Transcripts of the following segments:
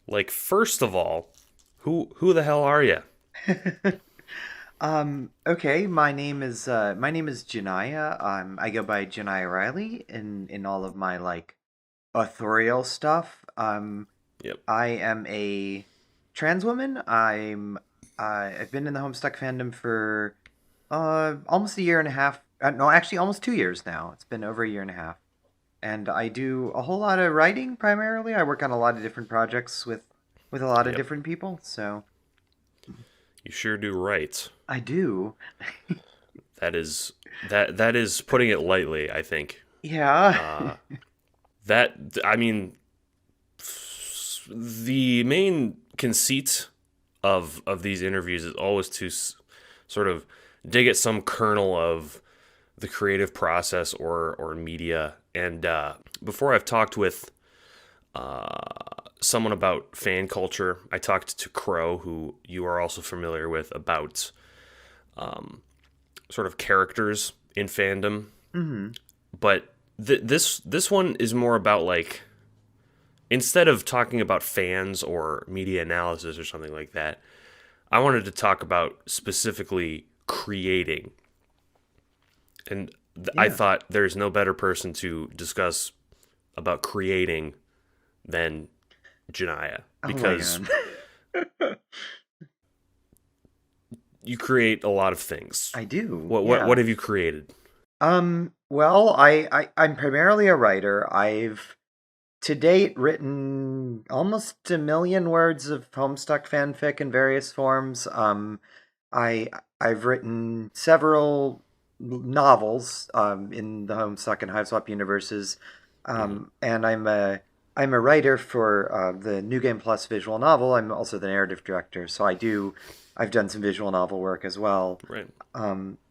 Like, first of all, who the hell are you? Okay, my name is Janaya. I go by Janaya Riley in all of my like authorial stuff. Yep. I am a trans woman. I've been in the Homestuck fandom for almost a year and a half. No, actually almost 2 years now. It's been over a year and a half. And I do a whole lot of writing primarily. I work on a lot of different projects with a lot of Yep. different people. So You sure do right. I do. That is that is putting it lightly, I think. Yeah. Uh that I mean the main conceit of these interviews is always to sort of dig at some kernel of the creative process or media. And before I've talked with someone about fan culture, I talked to Crow, who you are also familiar with, about sort of characters in fandom. hmm But this one is more about like, instead of talking about fans or media analysis or something like that, I wanted to talk about specifically creating. And I Yeah. thought there's no better person to discuss about creating than Janaya, Oh my because god. you create a lot of things. I do. What Yeah. have you created? Well, I'm primarily a writer. I've to date written almost a million words of Homestuck fanfic in various forms. I I've written several novels in the Homestuck and Hiveswap universes. Mm-hmm. And I'm a writer for the New Game Plus visual novel. I'm also the narrative director, so I've done some visual novel work as well. Right.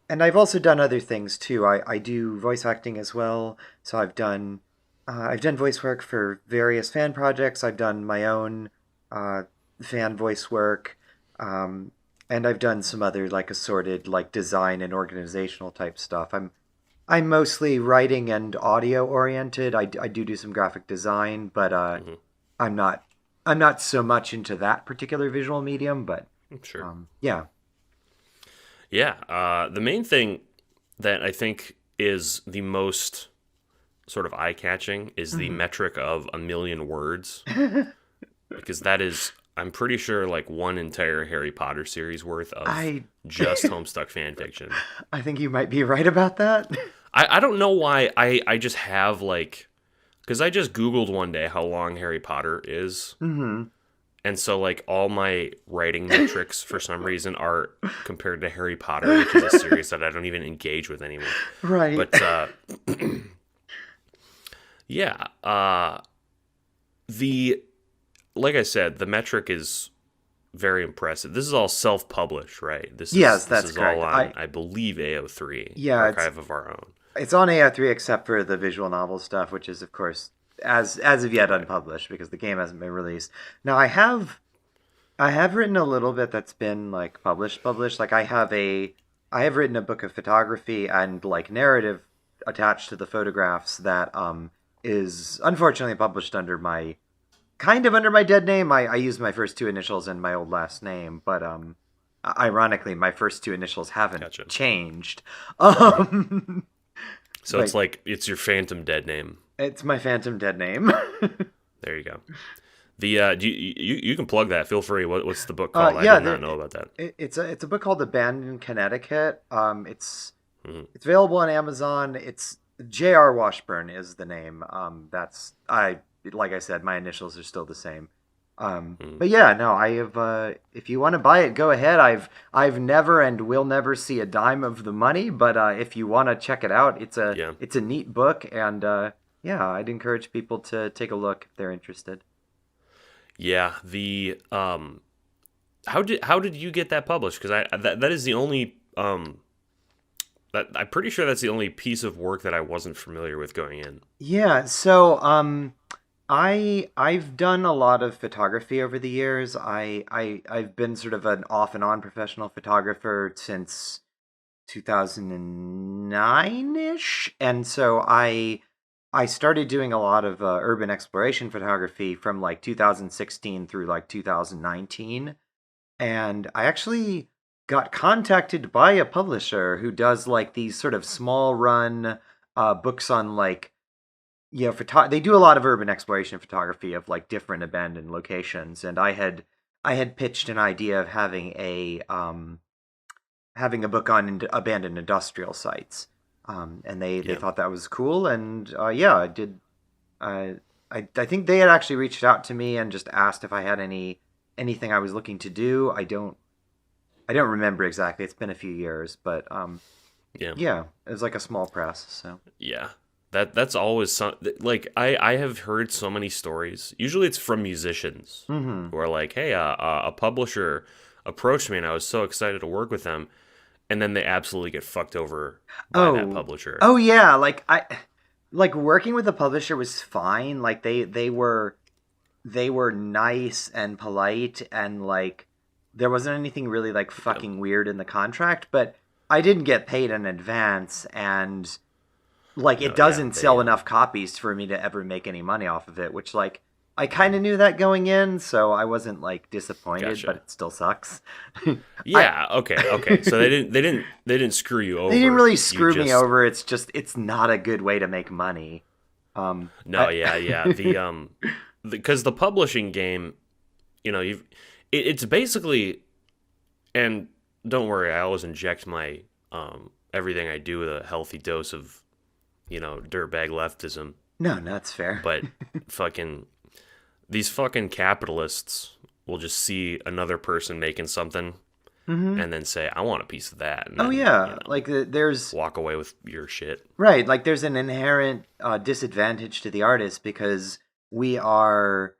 And I've also done other things too. I do voice acting as well. So I've done voice work for various fan projects. I've done my own uh, fan voice work, um, and I've done some other like assorted like design and organizational type stuff. I'm mostly writing and audio oriented. I do some graphic design, but Mm-hmm. I'm not I'm not so much into that particular visual medium. But Sure. yeah, Yeah. The main thing that I think is the most sort of eye catching is the hmm metric of a million words, because that is, I'm pretty sure, like one entire Harry Potter series worth of I just Homestuck fan fiction. I think you might be right about that. I don't know why I just have like, because I just Googled one day how long Harry Potter is. hmm And so, like, all my writing metrics for some reason are compared to Harry Potter, which is a series that I don't even engage with anymore. Right. But yeah, the like I said, the metric is very impressive. This is all self-published, right? This is Yes, this that's is all correct. on, I believe, AO3, Yeah, Archive of Our Own. it's on AO3 except for the visual novel stuff, which is of course as of yet Right. unpublished because the game hasn't been released. Now I have written a little bit that's been like published. Like I have written a book of photography and like narrative attached to the photographs that is unfortunately published under my kind of under my dead name. I use my first two initials and my old last name, but ironically my first two initials haven't Gotcha. changed. Hmm. Um So it's but like it's your phantom dead name. it's my phantom dead name. There you go. The you can plug that. Feel free. What's the book called? I Yeah, did not know about that. it's a book called Abandoned Connecticut. Hmm. It's available on Amazon. It's J.R. Washburn is the name. That's I like I said, my initials are still the same. Hmm. But yeah, no, I have. If you want to buy it, go ahead. I've never and will never see a dime of the money. But if you want to check it out, Yeah. it's a neat book, and yeah, I'd encourage people to take a look if they're interested. Yeah. The how did you get that published? Because that is the only that I'm pretty sure that's the only piece of work that I wasn't familiar with going in. Yeah, so I've done a lot of photography over the years. I've been sort of an off and on professional photographer since 2009-ish. And so I started doing a lot of urban exploration photography from like 2016 through like 2019. And I actually got contacted by a publisher who does like these sort of small run books on like, they do a lot of urban exploration photography of like different abandoned locations. And I had pitched an idea of having a book on abandoned industrial sites. And they Yeah. thought that was cool. And yeah, I did. I think they had actually reached out to me and just asked if I had anything I was looking to do. I don't remember exactly. It's been a few years, but Yeah. yeah, it was like a small press. So Yeah. That's always like I have heard so many stories. Usually it's from musicians hmm who are like, "Hey, a publisher approached me and I was so excited to work with them." And then they absolutely get fucked over by that oh publisher. oh yeah, like working with a publisher was fine. Like they were nice and polite, and like there wasn't anything really like Yeah. fucking weird in the contract, but I didn't get paid in advance, and like it No, yeah, doesn't they sell enough copies for me to ever make any money off of it, which like I kind of knew that going in, so I wasn't like disappointed, but gotcha. it still sucks. I Yeah, okay. So they didn't screw you They didn't over. really You screw me just over. It's just it's not a good way to make money. no, I yeah. Because the publishing game, you've it's basically, and don't worry, I always inject my everything I do with a healthy dose of, dirtbag leftism. No, no, that's fair. But fucking these fucking capitalists will just see another person making something hmm and then say, "I want a piece of that," and Oh then yeah, like there's walk away with your shit. right, like there's an inherent disadvantage to the artist because we're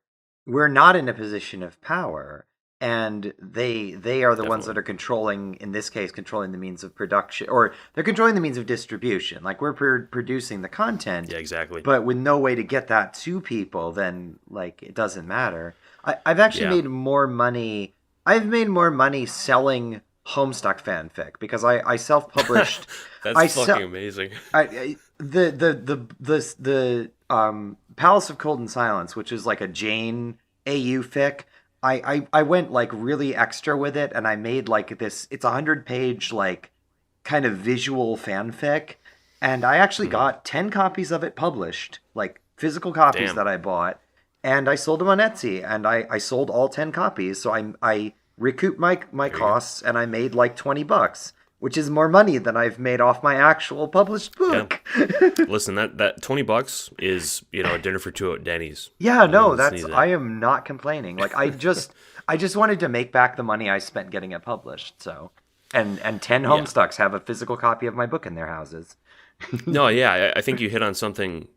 not in a position of power, and they are the ones that Definitely. are controlling, in this case, controlling the means of production, or they're controlling the means of distribution. Like we're producing the content, Yeah, exactly. but with no way to get that to people, then like it doesn't matter. I've actually Yeah, made more money. I've made more money selling Homestuck fanfic because I self-published. that's I fucking sell amazing. the Palace of Cold and Silence, which is like a Jane AU fic. I went like really extra with it, and I made like this. It's 100 page like kind of visual fanfic, and I actually Mhm. got 10 copies of it published, like physical copies Damn. that I bought, and I sold them on Etsy, and I sold all 10 copies, so I recouped my There you go. costs, and I made like $20, which is more money than I've made off my actual published Yeah. book. Listen, that $20 is a dinner for two at Denny's. Yeah, You no, don't sneeze I at. am not complaining. Like I just wanted to make back the money I spent getting it published. So, and 10 Yeah. Homestucks have a physical copy of my book in their houses. No, yeah. I think you hit on something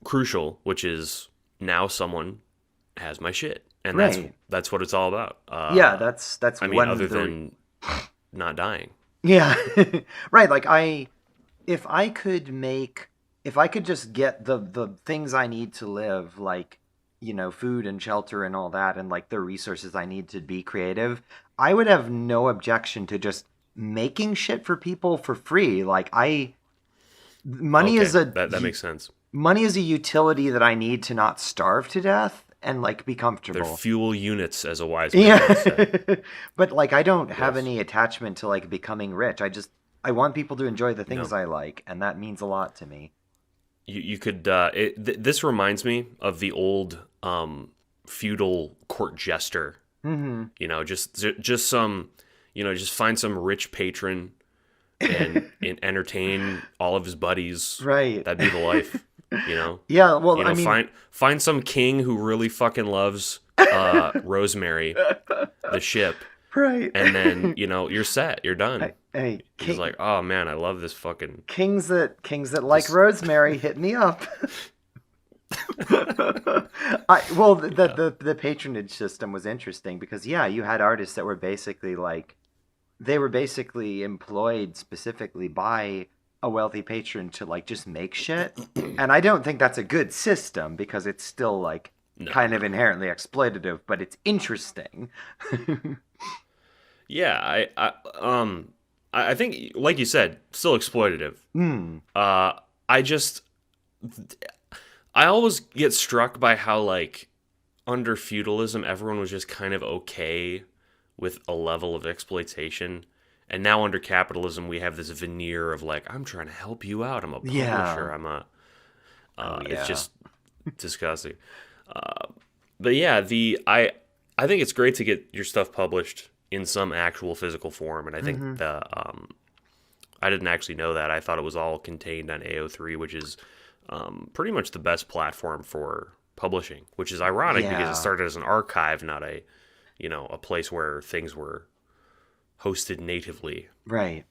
crucial, which is now someone has my shit, and that's Right. that's what it's all about. Yeah, that's I mean, one other of the than not dying. yeah. Right, like if I could make if I could just get the things I need to live, like, food and shelter and all that, and like the resources I need to be creative, I would have no objection to just making shit for people for free. Like money is Okay, a that makes sense. money is a utility that I need to not starve to death and like be They're comfortable. fuel units, as a wise man once said. Yeah. But like I don't have Yes. any attachment to like becoming rich. I want people to enjoy the things No. I like, and that means a lot to me. You could. This reminds me of the old feudal court jester. Mhm. Just some, just find some rich patron and entertain all of his buddies. Right. That'd be the life. You know. Yeah, well, I mean, Find some king who really fucking loves Rosemary, the ship, right. and then you're set. You're done. Hey, He's like, oh man, I love this fucking. kings that like This, Rosemary, hit me up. Well, yeah. the patronage system was interesting because yeah, you had artists that were basically like they were basically employed specifically by a wealthy patron to like just make shit. And I don't think that's a good system because it's still like No, kind of no. inherently exploitative, but it's interesting. Yeah, I think, like you said, still exploitative. Hmm. I just I always get struck by how like under feudalism everyone was just kind of okay with a level of exploitation. And now under capitalism we have this veneer of like I'm trying to help you out. I'm a Yeah. publisher. I'm a Oh it's yeah. just disgusting. But yeah, the I think it's great to get your stuff published in some actual physical form, and I think Hmm. the I didn't actually know that. I thought it was all contained on AO3, which is pretty much the best platform for publishing. Which is ironic because it Yeah. started as an archive, not a a place where things were hosted natively. Right.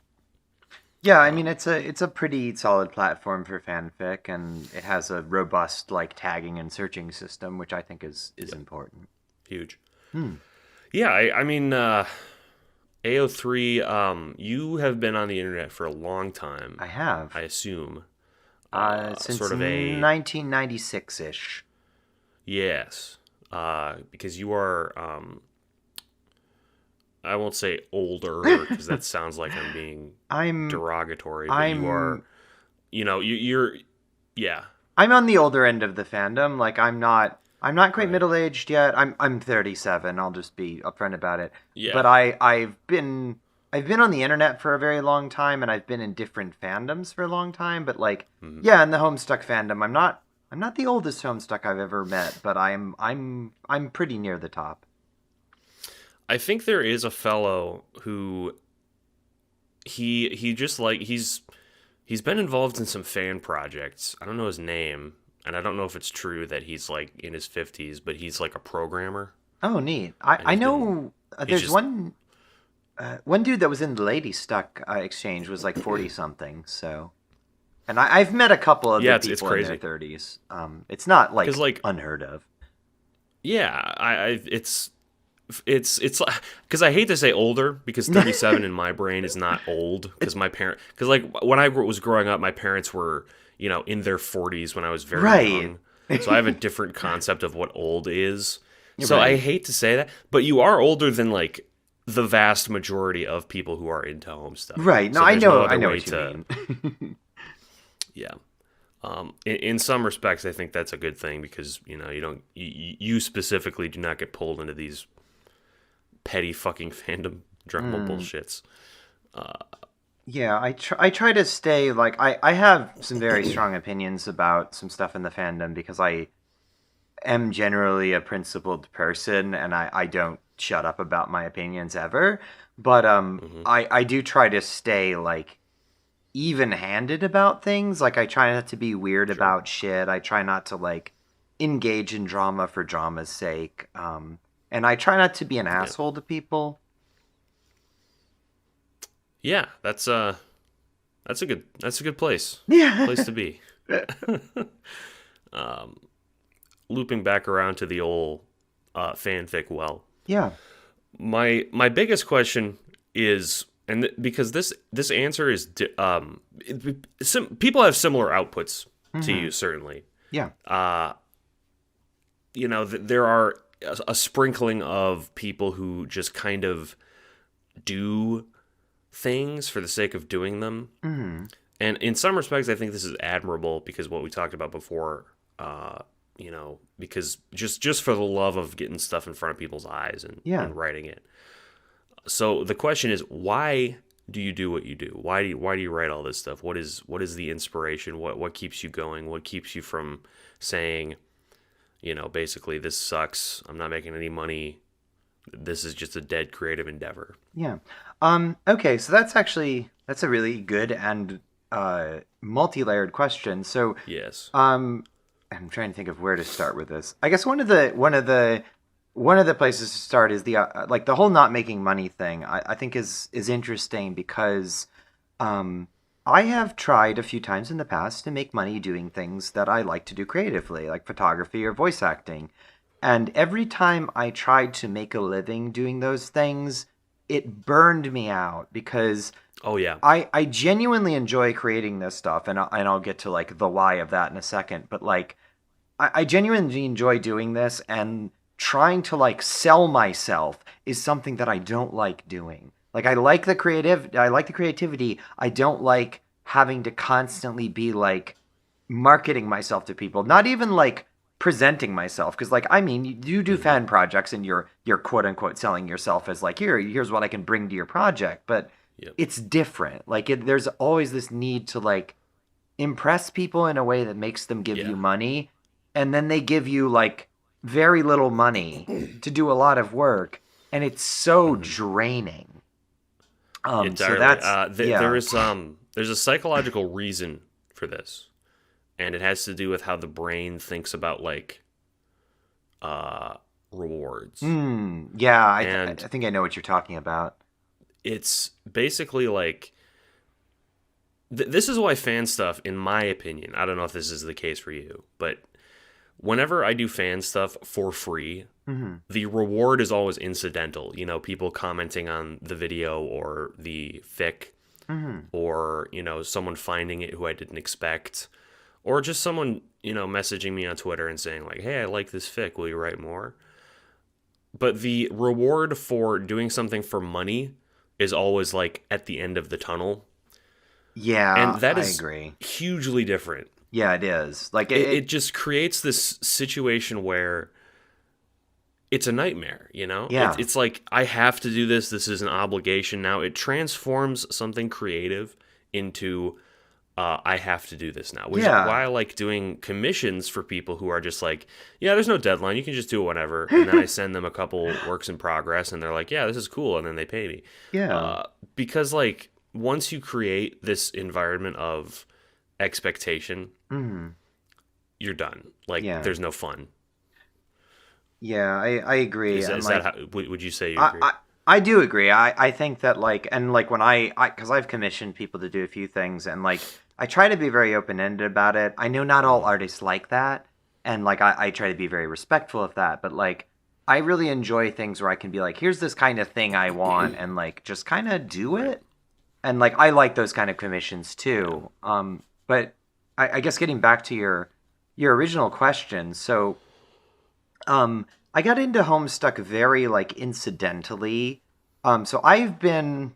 Yeah, I mean it's a pretty solid platform for fanfic, and it has a robust like tagging and searching system, which I think is Yep, important. huge. Hmm. Yeah, I mean AO3. You have been on the internet for a long time, I have I assume. since Sort of a 1996 ish. yes, because you are. I won't say older because that sounds like I'm being I'm derogatory, but you are. I'm You're. Yeah, I'm on the older end of the fandom. Like I'm not quite right. middle aged yet. I'm 37. I'll just be upfront about it. Yeah. But I've been on the internet for a very long time, and I've been in different fandoms for a long time. But like Mhm. yeah, in the Homestuck fandom, I'm not the oldest Homestuck I've ever met, but I'm pretty near the top. I think there is a fellow who he just like he's been involved in some fan projects. I don't know his name, and I don't know if it's true that he's like in his 50s, but he's like a programmer, Oh, neat. I and I know he's there's just one dude that was in the Lady Stuck exchange was like 40 something. So. And I've met a couple other yeah, it's people in their crazy 30s. It's not because like like unheard of. yeah, I it's because I hate to say older because 37 in my brain is not old because It's my parent because like when I was growing up my parents were in their 40s when I was very right. young, so I have a different concept of what old is. You're So I right. hate to say that, but you are older than like the vast majority of people who are into home stuff. Right. No, So I there's no know. I other know way what you to mean. yeah. In some respects, I think that's a good thing because you don't you specifically do not get pulled into these petty fucking fandom drama Hmm. bullshits. Yeah, I try to stay like I have some very strong opinions about some stuff in the fandom because I am generally a principled person and I don't shut up about my opinions ever. But Hmm. I do try to stay like even-handed about things. Like I try not to be weird Sure. about shit. I try not to like engage in drama for drama's sake. And I try not to be an Yeah. asshole to people. Yeah. That's a good place Yeah. to be. Looping back around to the old fanfic. Well, Yeah. my biggest question is, and because this answer is, people have similar outputs to Hmm. you certainly. Yeah. There are a sprinkling of people who just kind of do things for the sake of doing them. Hmm. And in some respects, I think this is admirable because what we talked about before, because just for the love of getting stuff in front of people's eyes and, Yeah. and writing it. So the question is, why do you do what you do? Why do you write all this stuff? What is the inspiration? What keeps you going? What keeps you from saying, basically this sucks. I'm not making any money. This is just a dead creative endeavor. Yeah. Okay, so that's a really good and multi-layered question. So, Yes. I'm trying to think of where to start with this. I guess one of the places to start is like the whole not making money thing. I think is interesting because um, I have tried a few times in the past to make money doing things that I like to do creatively, like photography or voice acting. And every time I tried to make a living doing those things, it burned me out because Oh yeah. I genuinely enjoy creating this stuff, and I'll get to like the why of that in a second. But like, I genuinely enjoy doing this, and trying to like sell myself is something that I don't like doing. Like, I like the creativity. I don't like having to constantly be like marketing myself to people, not even like presenting myself, because like I mean you do Hmm. fan projects and you're quote unquote selling yourself as like here's what I can bring to your project, but Yep. it's different. Like there's always this need to like impress people in a way that makes them give Yeah. you money, and then they give you like very little money to do a lot of work, and it's so Hmm. draining. So Entirely. that's There yeah. is there's a psychological reason for this, and it has to do with how the brain thinks about like uh, rewards. Yeah, And I think I know what you're talking about. it's basically like this is why fan stuff, in my opinion, I don't know if this is the case for you, but whenever I do fan stuff for free, Hmm. the reward is always incidental. You know, people commenting on the video or the fic, Hmm. or, you know, someone finding it who I didn't expect, or just someone, you know, messaging me on Twitter and saying, like, hey, I like this fic. Will you write more? But the reward for doing something for money is always like at the end of the tunnel. And Yeah, that I is agree. hugely different. Yeah, it is. Like It just creates this situation where it's a nightmare, you know? yeah. It's like, I have to do this. This is an obligation now. It transforms something creative into, I have to do this now, which is Yeah. why I like doing commissions for people who are just like, yeah, there's no deadline. You can just do it whenever. And then I send them a couple works in progress and they're like, yeah, this is cool. And then they pay me. Yeah. Uh, because, like, once you create this environment of expectation, Hmm. you're done. Like, Yeah. there's no fun. Yeah, I agree. And Is that like how, would you say you I, agree? I I do agree. I think that like and like when I because I've commissioned people to do a few things, and like I try to be very open ended about it. I know not all Hmm. artists like that, and like I try to be very respectful of that. But like I really enjoy things where I can be like, here's this kind of thing I want, and like just kind of do Right. it. And like I like those kind of commissions Yeah. too. But I guess getting back to your original question, so I got into Homestuck very like incidentally. So I've been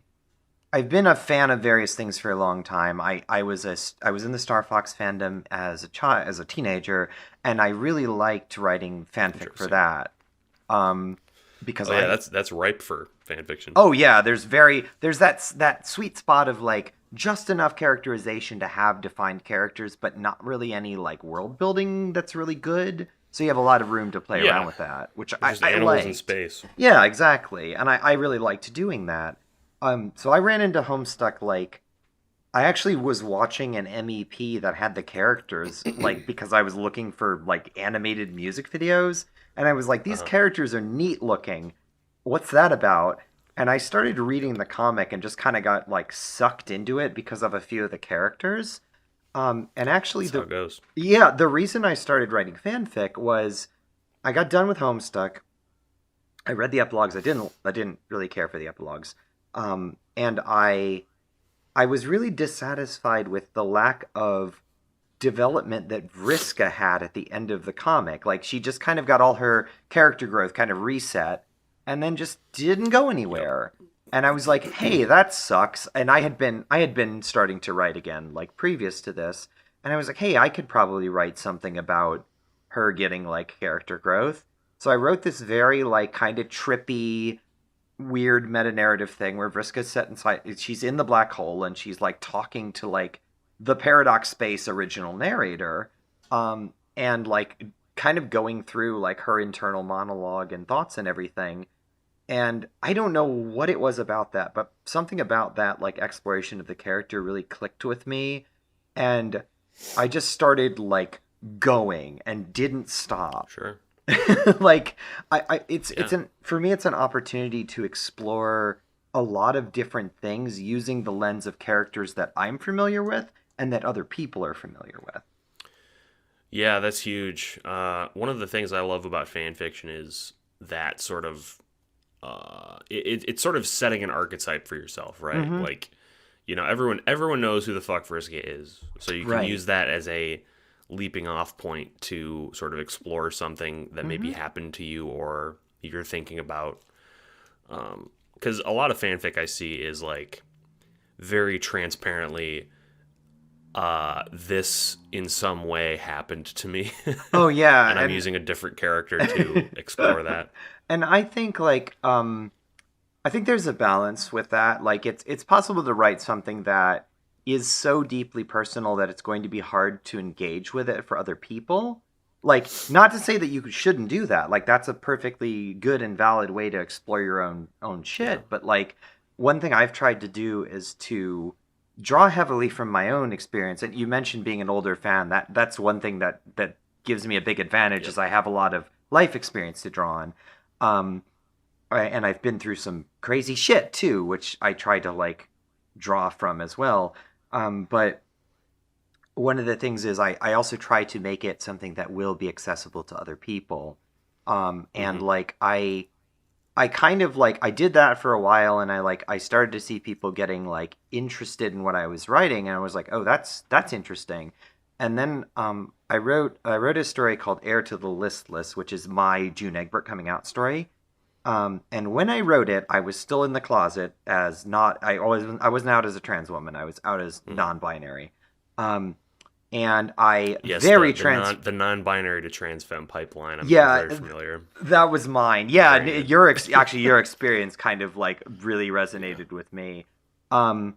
a fan of various things for a long time. I was in the Star Fox fandom as a child, as a teenager, and I really liked writing fanfic for Interesting. that. Um, because Oh yeah, I that's ripe for fan fiction. oh yeah, there's that sweet spot of like just enough characterization to have defined characters, but not really any like world building that's really good. So you have a lot of room to play around Yeah, with that, which it's just I animals in liked. space. Yeah, exactly. And I really liked doing that. So I ran into Homestuck like I actually was watching an MEP that had the characters like because I was looking for like animated music videos, and I was like, these Uh-huh. characters are neat looking. What's that about? And I started reading the comic and just kind of got like sucked into it because of a few of the characters. And actually That's how it goes. the reason I started writing fanfic was I got done with Homestuck. I read the epilogues. I didn't really care for the epilogues. And I was really dissatisfied with the lack of development that Vriska had at the end of the comic. Like she just kind of got all her character growth kind of reset and then just didn't go Yep. anywhere. And I was like, "Hey, that sucks." And I had been starting to write again like previous to this, and I was like, "Hey, I could probably write something about her getting like character growth." So I wrote this very like kind of trippy weird meta narrative thing where Vriska's set inside she's in the black hole and she's like talking to like the paradox space original narrator and like kind of going through like her internal monologue and thoughts and everything, and I don't know what it was about that, but something about that like exploration of the character really clicked with me, and I just started like going and didn't stop. Sure. Like it's Yeah. an for me it's an opportunity to explore a lot of different things using the lens of characters that I'm familiar with and that other people are familiar with. Yeah, that's huge. One of the things I love about fan fiction is that sort of it's sort of setting an archetype for yourself, right? Mm-hmm. Like, you know, everyone knows who the fuck Vriska is, so you can Right. use that as a leaping off point to sort of explore something that maybe Mm-hmm. happened to you or you're thinking about. Because a lot of fanfic I see is like very transparently this in some way happened to me, Oh yeah, and I'm using a different character to explore that. and I think like I think there's a balance with that. Like it's possible to write something that is so deeply personal that it's going to be hard to engage with it for other people. Like not to say that you shouldn't do that. Like that's a perfectly good and valid way to explore your own Yeah. shit, but like one thing I've tried to do is to draw heavily from my own experience. And you mentioned being an older fan. That's one thing that gives me a big advantage Yep. is I have a lot of life experience to draw on. Um, and I've been through some crazy shit too, which I try to like draw from as well. But one of the things is I also try to make it something that will be accessible to other people. And Hmm. like I kind of like I did that for a while, and I started to see people getting like interested in what I was writing, and I was like, oh, that's interesting. And then I wrote a story called Heir to the Listless, which is my June Egbert coming out story. And when I wrote it, I was still in the closet as not. I wasn't out as a trans woman. I was out as Hmm. non-binary. Um, and I Yes, very trans. the non-binary to trans femme pipeline. I'm Yeah, very familiar. that was mine. Yeah, Very good. actually your experience kind of like really Yeah. resonated with me. Um,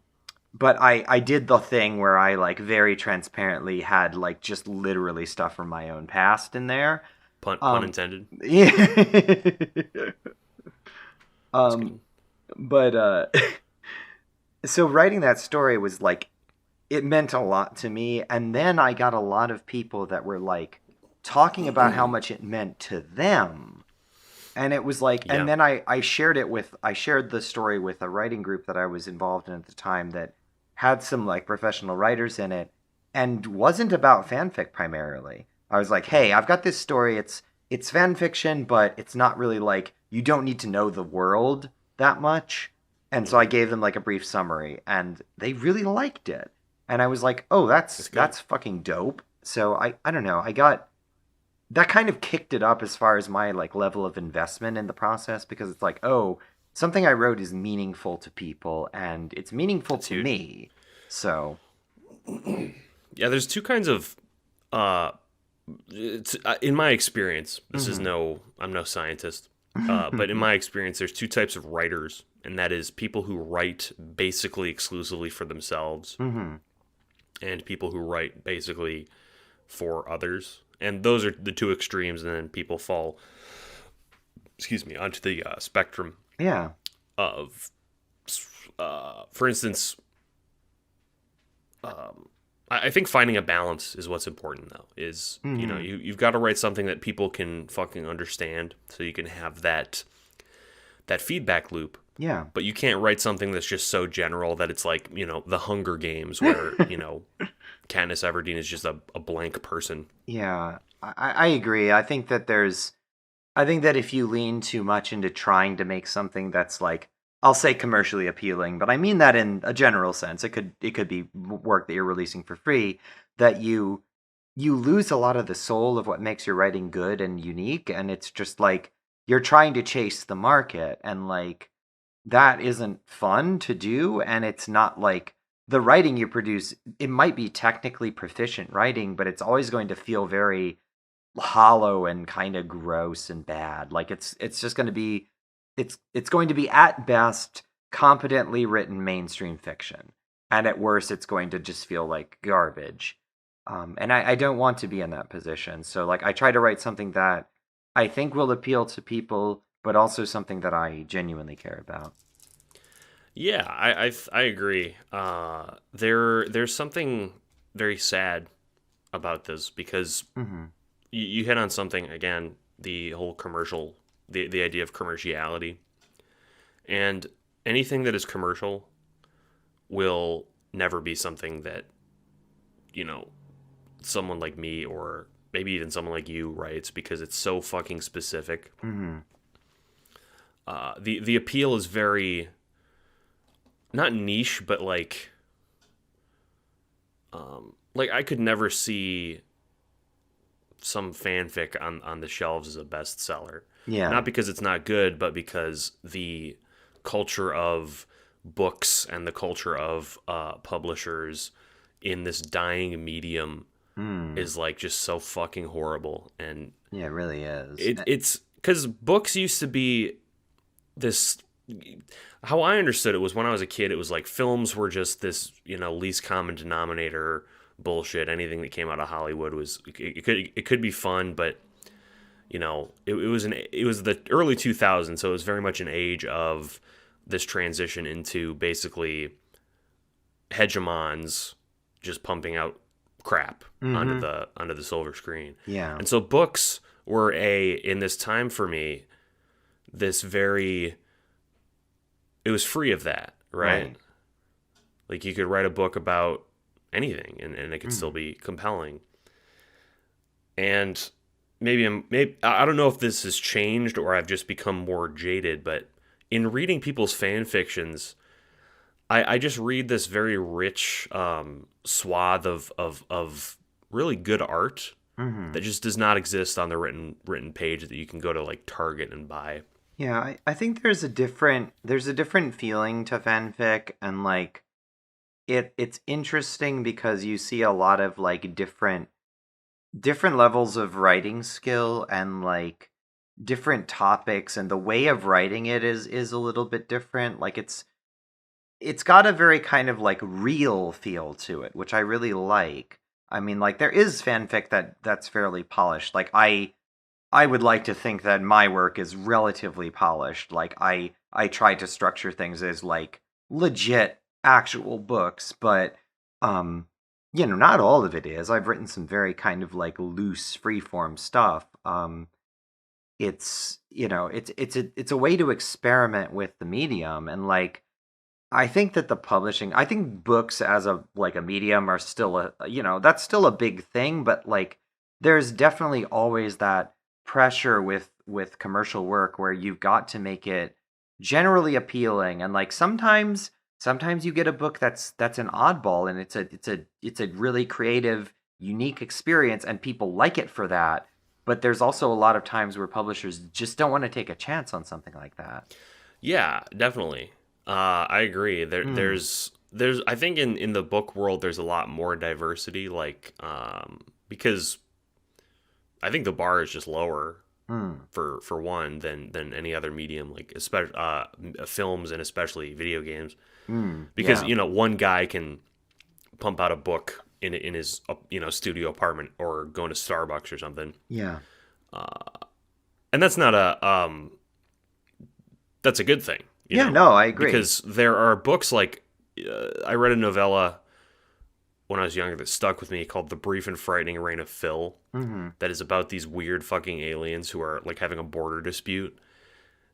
but I did the thing where I like very transparently had like just literally stuff from my own past in there. Pun Um, intended. yeah. That's um, good. but so writing that story was like it meant a lot to me, and then I got a lot of people that were like talking about how much it meant to them. And it was like, and Yeah. then I shared the story with a writing group that I was involved in at the time that had some like professional writers in it and wasn't about fanfic primarily. I was like, hey, I've got this story. It's fan fiction, but it's not really like you don't need to know the world that much. And so I Hmm. gave them like a brief summary, and they really liked it. And I was like, oh, That's good. that's fucking dope. So I don't know. I got that kind of kicked it up as far as my like level of investment in the process because it's like, oh, something I wrote is meaningful to people and it's meaningful That's to huge. me. So, Yeah, there's two kinds of uh in my experience, this is mhm. no, I'm no scientist, but in my experience, there's two types of writers, and that is people who write basically exclusively for themselves, Mhm. and people who write basically for others. And those are the two extremes, and then people fall, excuse me, onto the spectrum Yeah. of, for instance, I think finding a balance is what's important though. Is Mhm. you've got to write something that people can fucking understand, so you can have that feedback loop. Yeah. But you can't write something that's just so general that it's like the Hunger Games, where Katniss Everdeen is just a blank person. Yeah. I agree. I think that if you lean too much into trying to make something that's like I'll say commercially appealing, but I mean that in a general sense. It could be work that you're releasing for free that you lose a lot of the soul of what makes your writing good and unique, and it's just like you're trying to chase the market, and like that isn't fun to do, and it's not like the writing you produce, it might be technically proficient writing, but it's always going to feel very hollow and kind of gross and bad. Like it's just going to be it's going to be at best competently written mainstream fiction, and at worst it's going to just feel like garbage. And I don't want to be in that position. So like I try to write something that I think will appeal to people, but also something that I genuinely care about. Yeah, I agree. There's something very sad about this, because Hmm. you hit on something again, the whole the idea of commerciality, and anything that is commercial will never be something that you know someone like me, or maybe even someone like you, writes, because it's so fucking specific. Hmm. The appeal is very, not niche, but like I could never see some fanfic on the shelves as a bestseller. Yeah. Not because it's not good, but because the culture of books and the culture of publishers in this dying medium Hmm. is like just so fucking horrible. And Yeah, it really is. it's because books used to be this. How I understood it was when I was a kid, it was like films were just this, least common denominator bullshit. Anything that came out of Hollywood was it could be fun, but it was the early 2000s, so it was very much an age of this transition into basically hegemons just pumping out crap onto Mm-hmm. the silver screen. Yeah. And so books were in this time for me, this very it was free of that, right? Right. Like you could write a book about anything and it could still Mm. be compelling. And maybe I don't know if this has changed or I've just become more jaded, but in reading people's fan fictions, I just read this very rich swath of really good art Mm-hmm. that just does not exist on the written page that you can go to like Target and buy. Yeah, I think there's a different feeling to fanfic, and like it's interesting because you see a lot of like different levels of writing skill, and like different topics, and the way of writing it is a little bit different. Like it's got a very kind of like real feel to it, which I really like. I mean, like there is fanfic that's fairly polished. Like I would like to think that my work is relatively polished. Like I try to structure things as like legit actual books, but um not all of it is. I've written some very kind of like loose freeform stuff. It's a way to experiment with the medium, and like I think books as a like a medium are still that's still a big thing, but like there's definitely always that pressure with commercial work where you've got to make it generally appealing, and like sometimes you get a book that's an oddball, and it's a really creative, unique experience, and people like it for that. But there's also a lot of times where publishers just don't want to take a chance on something like that. Yeah, definitely. I agree. Hmm. There's I think in the book world there's a lot more diversity, like because I think the bar is just lower Hmm. for one than any other medium, like especially films and especially video games, Hmm. because Yeah. one guy can pump out a book in his studio apartment or going to Starbucks or something, Yeah. and that's a good thing, Yeah, no, I agree. because there are books like I read a novella when I was younger that stuck with me called The Brief and Frightening Reign of Phil, Mhm. that is about these weird fucking aliens who are like having a border dispute,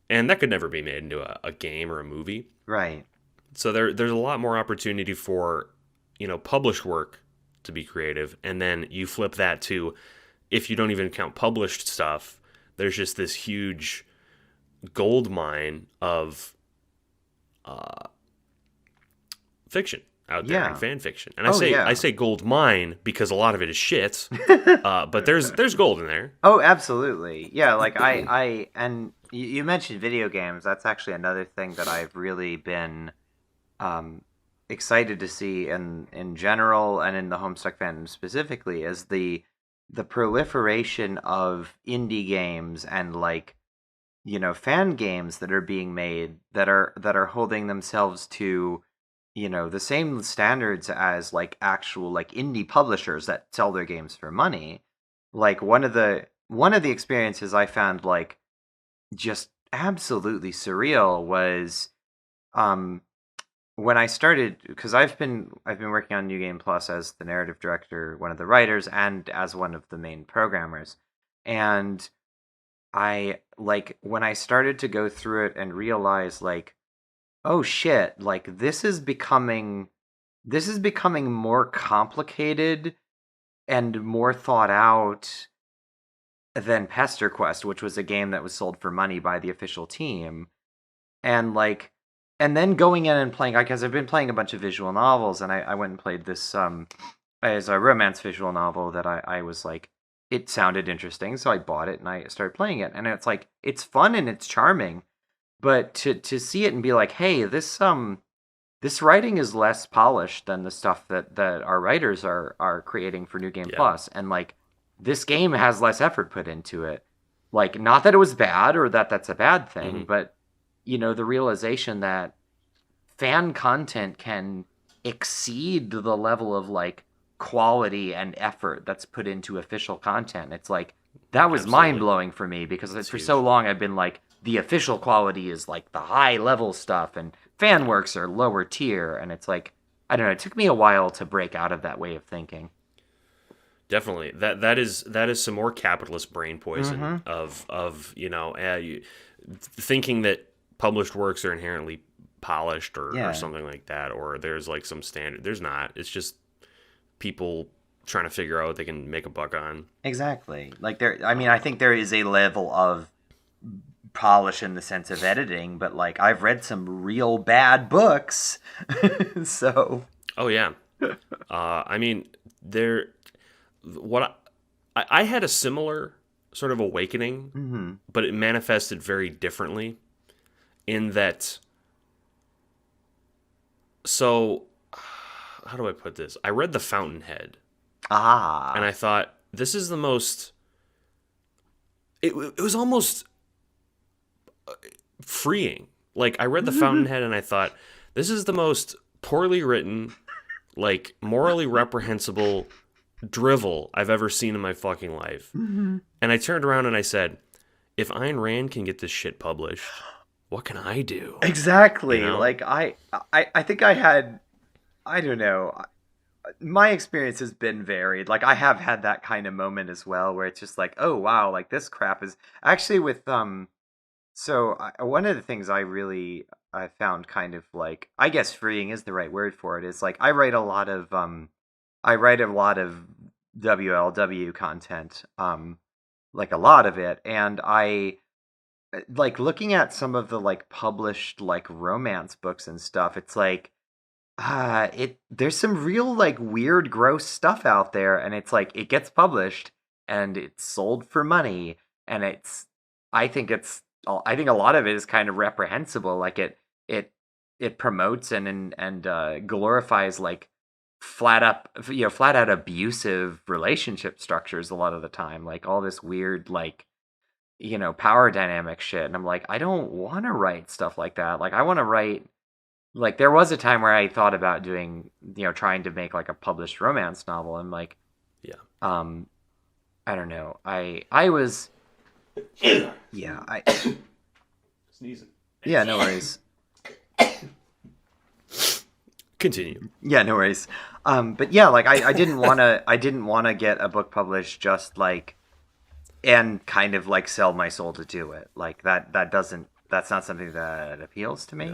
and that could never be made into a game or a movie. Right. So there's a lot more opportunity for published work to be creative, and then you flip that to, if you don't even count published stuff, there's just this huge gold mine of fiction out there and Yeah. fan fiction. And I Oh, say I yeah. say gold mine because a lot of it is shit, but there's gold in there. Oh, absolutely. Yeah, like and you mentioned video games. That's actually another thing that I've really been um excited to see in general and in the Homestuck fandom specifically is the proliferation of indie games and like fan games that are being made that are holding themselves to the same standards as like actual like indie publishers that sell their games for money. Like one of the experiences I found like just absolutely surreal was um when I started, because I've been working on New Game Plus as the narrative director, one of the writers, and as one of the main programmers. And I like when I started to go through it and realize like, oh shit, like this is becoming more complicated and more thought out than Pester Quest, which was a game that was sold for money by the official team. And like and then going in and playing, because I've been playing a bunch of visual novels, and I went and played this as a romance visual novel that I was like, it sounded interesting, so I bought it and I started playing it, and it's like it's fun and it's charming, but to see it and be like, hey, this writing is less polished than the stuff that our writers are creating for New Game Yeah. Plus, and like this game has less effort put into it. Like, not that it was bad or that that's a bad thing, Hmm. but the realization that fan content can exceed the level of like quality and effort that's put into official content. It's like that was mind Absolutely. blowing for me because It's for so huge. long I've been like the official quality is like the high level stuff and fan Yeah. works are lower tier, and it's like I don't know, it took me a while to break out of that way of thinking. Definitely. That is some more capitalist brain poison Mm-hmm. of thinking that published works are inherently polished or Yeah, something like that, or there's like some standard. There's not. It's just people trying to figure out what they can make a buck on. exactly. Like I mean, I think there is a level of polish in the sense of editing, but like I've read some real bad books. So, Oh yeah. I mean, there. What I had a similar sort of awakening, mhm. but it manifested very differently. In that, so how do I put this? I read The Fountainhead, and Ah. I thought this is the most. It was almost freeing. Like I read The Fountainhead, and I thought this is the most poorly written, like morally reprehensible drivel I've ever seen in my fucking life. Mhm. And I turned around and I said, if Ayn Rand can get this shit published, what can I do? You Exactly. know? Like I think I had I don't know. My experience has been varied. Like I have had that kind of moment as well where it's just like, "Oh wow, like this crap is actually with one of the things I found kind of like I guess freeing is the right word for it is like I write a lot of WLW content like a lot of it, and I like looking at some of the like published like romance books and stuff. It's like it there's some real like weird gross stuff out there, and it's like it gets published and it's sold for money, and I think I think a lot of it is kind of reprehensible. Like it it promotes and glorifies like flat out abusive relationship structures a lot of the time, like all this weird like power dynamic shit, and I'm like, I don't want to write stuff like that. Like I want to write like there was a time where I thought about doing, trying to make like a published romance novel, and like Yeah. um I don't know. I was yeah, I Sneezing. yeah, no worries. Continue. Yeah, no worries. But yeah, like I didn't want to get a book published just like and kind of like sell my soul to do it. Like that's not something that appeals to No.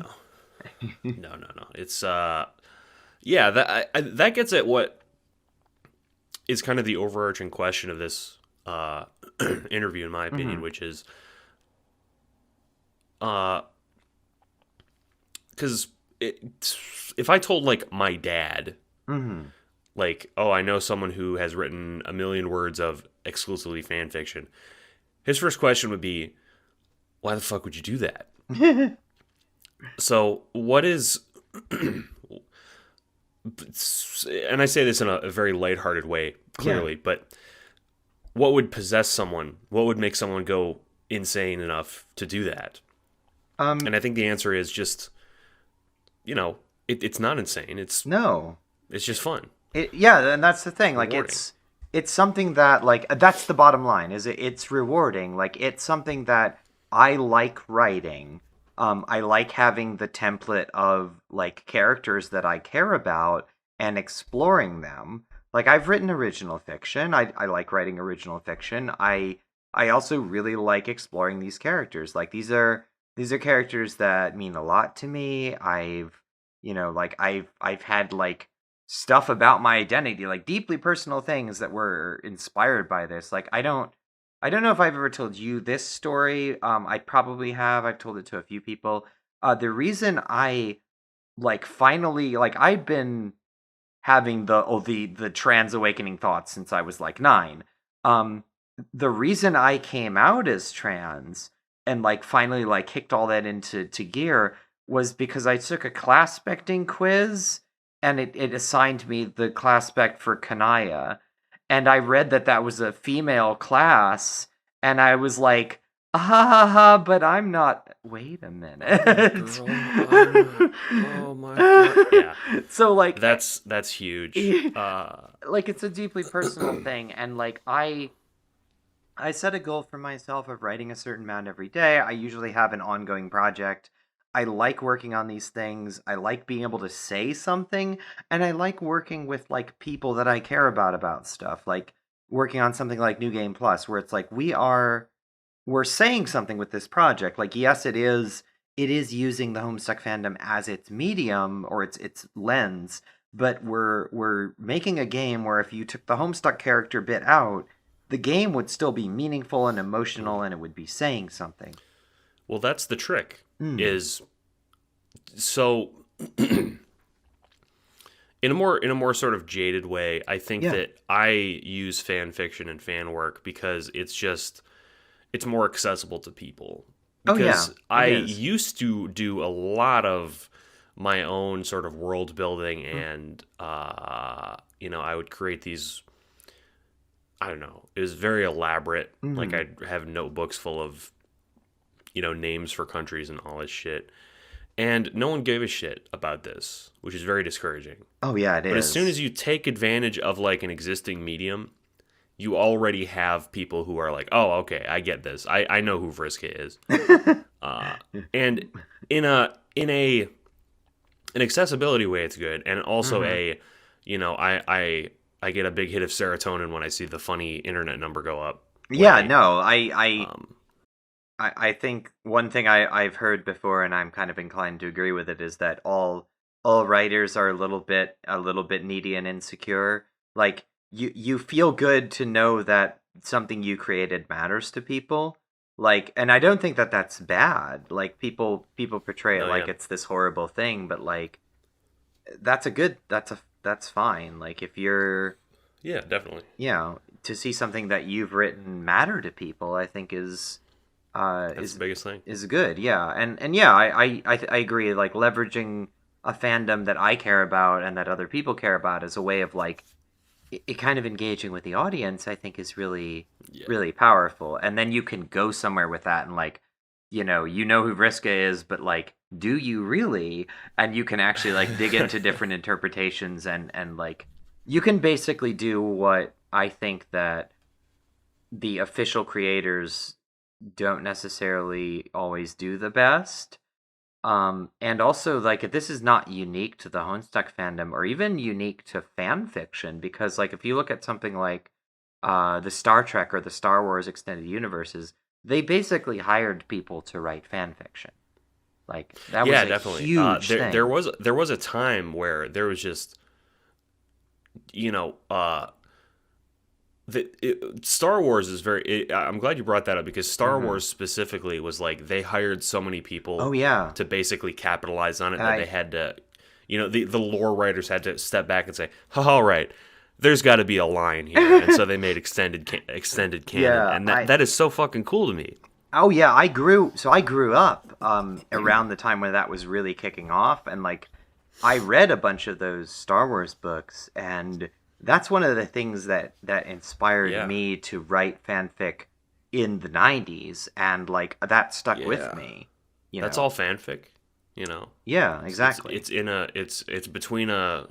me. No. It's yeah, that gets at what is kind of the overarching question of this interview in my opinion, Mhm. which is uh cuz if I told like my dad Mhm. like, oh, I know someone who has written a million words of exclusively fan fiction, his first question would be, why the fuck would you do that? So, what is, and I say this in a very lighthearted way, Yeah. clearly, but what would possess someone? What would make someone go insane enough to do that? Um And I think the answer is just, it's not insane. no. It's just fun. Yeah, and that's the It's thing. Like rewarding. it's something that like that's the bottom line. Is it's rewarding. Like it's something that I like writing. I like having the template of like characters that I care about and exploring them. Like I've written original fiction. I like writing original fiction. I also really like exploring these characters. Like these are characters that mean a lot to me. Like I've had like stuff about my identity, like deeply personal things that were inspired by this. Like I don't know if I've ever told you this story. I probably have. I've told it to a few people. The reason I like finally like I've been having the trans awakening thoughts since I was like 9. Um the reason I came out as trans and like finally like kicked all that into to gear was because I took a class specting quiz, and it assigned me the class spec for Kanaya, and I read that that was a female class, and I was like, ah, ha, ha, ha, but I'm not. Wait a minute. Oh my god. Yeah. So like That's huge. like it's a deeply personal thing, and like I set a goal for myself of writing a certain amount every day. I usually have an ongoing project. I like working on these things. I like being able to say something, and I like working with like people that I care about stuff. Like working on something like New Game Plus, where it's like we're saying something with this project. Like, yes, it is using the Homestuck fandom as its medium or its lens, but we're making a game where if you took the Homestuck character bit out, the game would still be meaningful and emotional, and it would be saying something. Well, that's the trick. Mm. Is so in a more sort of jaded way, I think Yeah. that I use fan fiction and fan work because it's more accessible to people. Oh, yeah, Because it I is. used to do a lot of my own sort of world building, and I would create these. I don't know. It was very elaborate. Like Mhm. I'd have notebooks full of names for countries and all this shit. And no one gave a shit about this, which is very discouraging. Oh, yeah, it But as soon is. as you take advantage of like an existing medium, you already have people who are like, "Oh, okay, I get this. I know who Vriska is." And in an accessibility way, it's good, and also Mhm. I get a big hit of serotonin when I see the funny internet number go up. Yeah, Lately. no, I I Um, I I think one thing I've heard before, and I'm kind of inclined to agree with it, is that all writers are a little bit needy and insecure. Like you feel good to know that something you created matters to people. Like, and I don't think that that's bad. Like people portray it no, like yeah, it's this horrible thing, but like that's fine. Like if you're yeah, definitely. to see something that you've written matter to people, I think is uh That's the is biggest thing. is good. Yeah, and yeah, I agree. Like leveraging a fandom that I care about and that other people care about as a way of like it kind of engaging with the audience, I think is really Yeah, really powerful. And then you can go somewhere with that and like you know who Vriska is, but like, do you really? And you can actually like dig into different interpretations and like you can basically do what I think that the official creators don't necessarily always do the best. And also, like, this is not unique to the Homestuck fandom or even unique to fan fiction, because, like, if you look at something like the Star Trek or the Star Wars extended universes, they basically hired people to write fan fiction. Like, that was yeah, a definitely. huge There thing. was a time where there was just you know Star Wars is I'm glad you brought that up because Star Hmm. Wars specifically was like they hired so many Oh, people yeah. to basically capitalize on it that they I, had to, the lore writers had to step back and say, all right, there's got to be a line here, and so they made extended canon, yeah, and that is so fucking cool to me. oh yeah, I grew up around the time when that was really kicking off, and like I read a bunch of those Star Wars books, and that's one of the things that inspired Yeah, me to write fanfic in the 90s, and like that stuck with yeah, me, that's all fanfic, Yeah, it's exactly. it's in a it's between a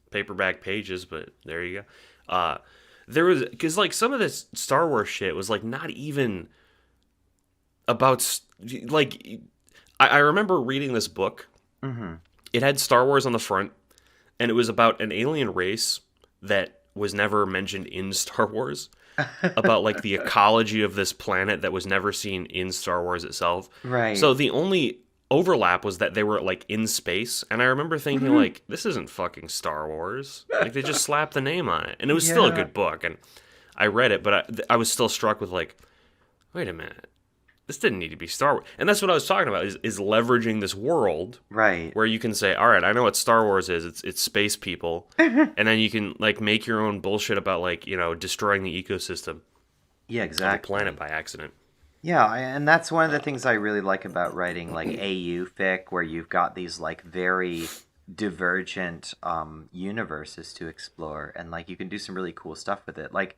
paperback pages, but there you go. There was because like some of this Star Wars shit was like not even about like I remember reading this book. Hmm. It had Star Wars on the front, and it was about an alien race that was never mentioned in Star Wars, about like the ecology of this planet that was never seen in Star Wars itself. Right. So the only overlap was that they were like in space, and I remember thinking like this isn't fucking Star Wars. Like they just slapped the name on it. And it was still a Yeah. good book, and I read it, but I was still struck with like, wait a minute. This didn't need to be Star Wars. And that's what I was talking about is leveraging this world Right. where you can say, all right, I know what Star Wars is. It's space people. And then you can like make your own bullshit about like, destroying the ecosystem Yeah, of a planet exactly. by accident. Yeah, and that's one of the things I really like about writing like AU fic, where you've got these like very divergent universes to explore, and like you can do some really cool stuff with it. Like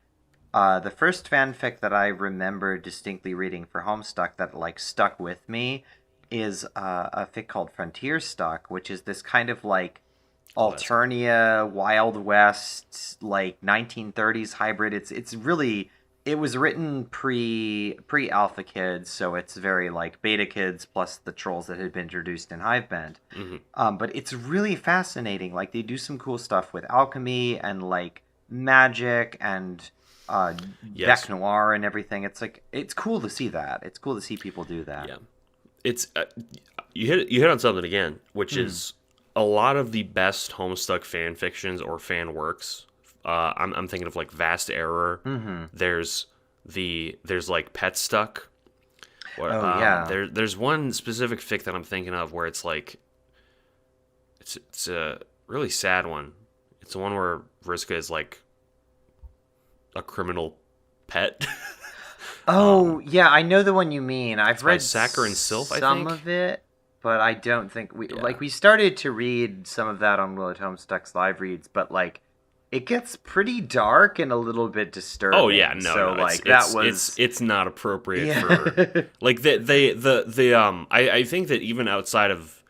the first fanfic that I remember distinctly reading for Homestuck that like stuck with me is a fic called Frontier Stuck, which is this kind of like Oh, that's cool. Alternia, Wild West, like 1930s hybrid. It's really, it was written pre Alpha Kids, so it's very like Beta Kids plus the trolls that had been introduced in Hivebend. Hmm. But it's really fascinating. Like they do some cool stuff with alchemy and like magic and Yes. Bec Noir and everything. It's like it's cool to see that. It's cool to see people do that. Yeah. It's you hit on something again, which Hmm. is a lot of the best Homestuck fan fictions or fan works. I'm thinking of like Vast Error. Mm-hmm. There's like Pet Stuck. Oh yeah. There's one specific fic that I'm thinking of where it's like it's a really sad one. It's the one where Vriska is like a criminal pet. Oh, yeah, I know the one you mean. I've By read Sacker and Sylph, I some think. of it, but I don't think Yeah. we started to read some of that on Will at Homestuck's live reads, but like it gets pretty dark and a little bit Oh yeah, disturbing. no, So no, it's like that it's it's was it's not appropriate for yeah. like I think that even outside of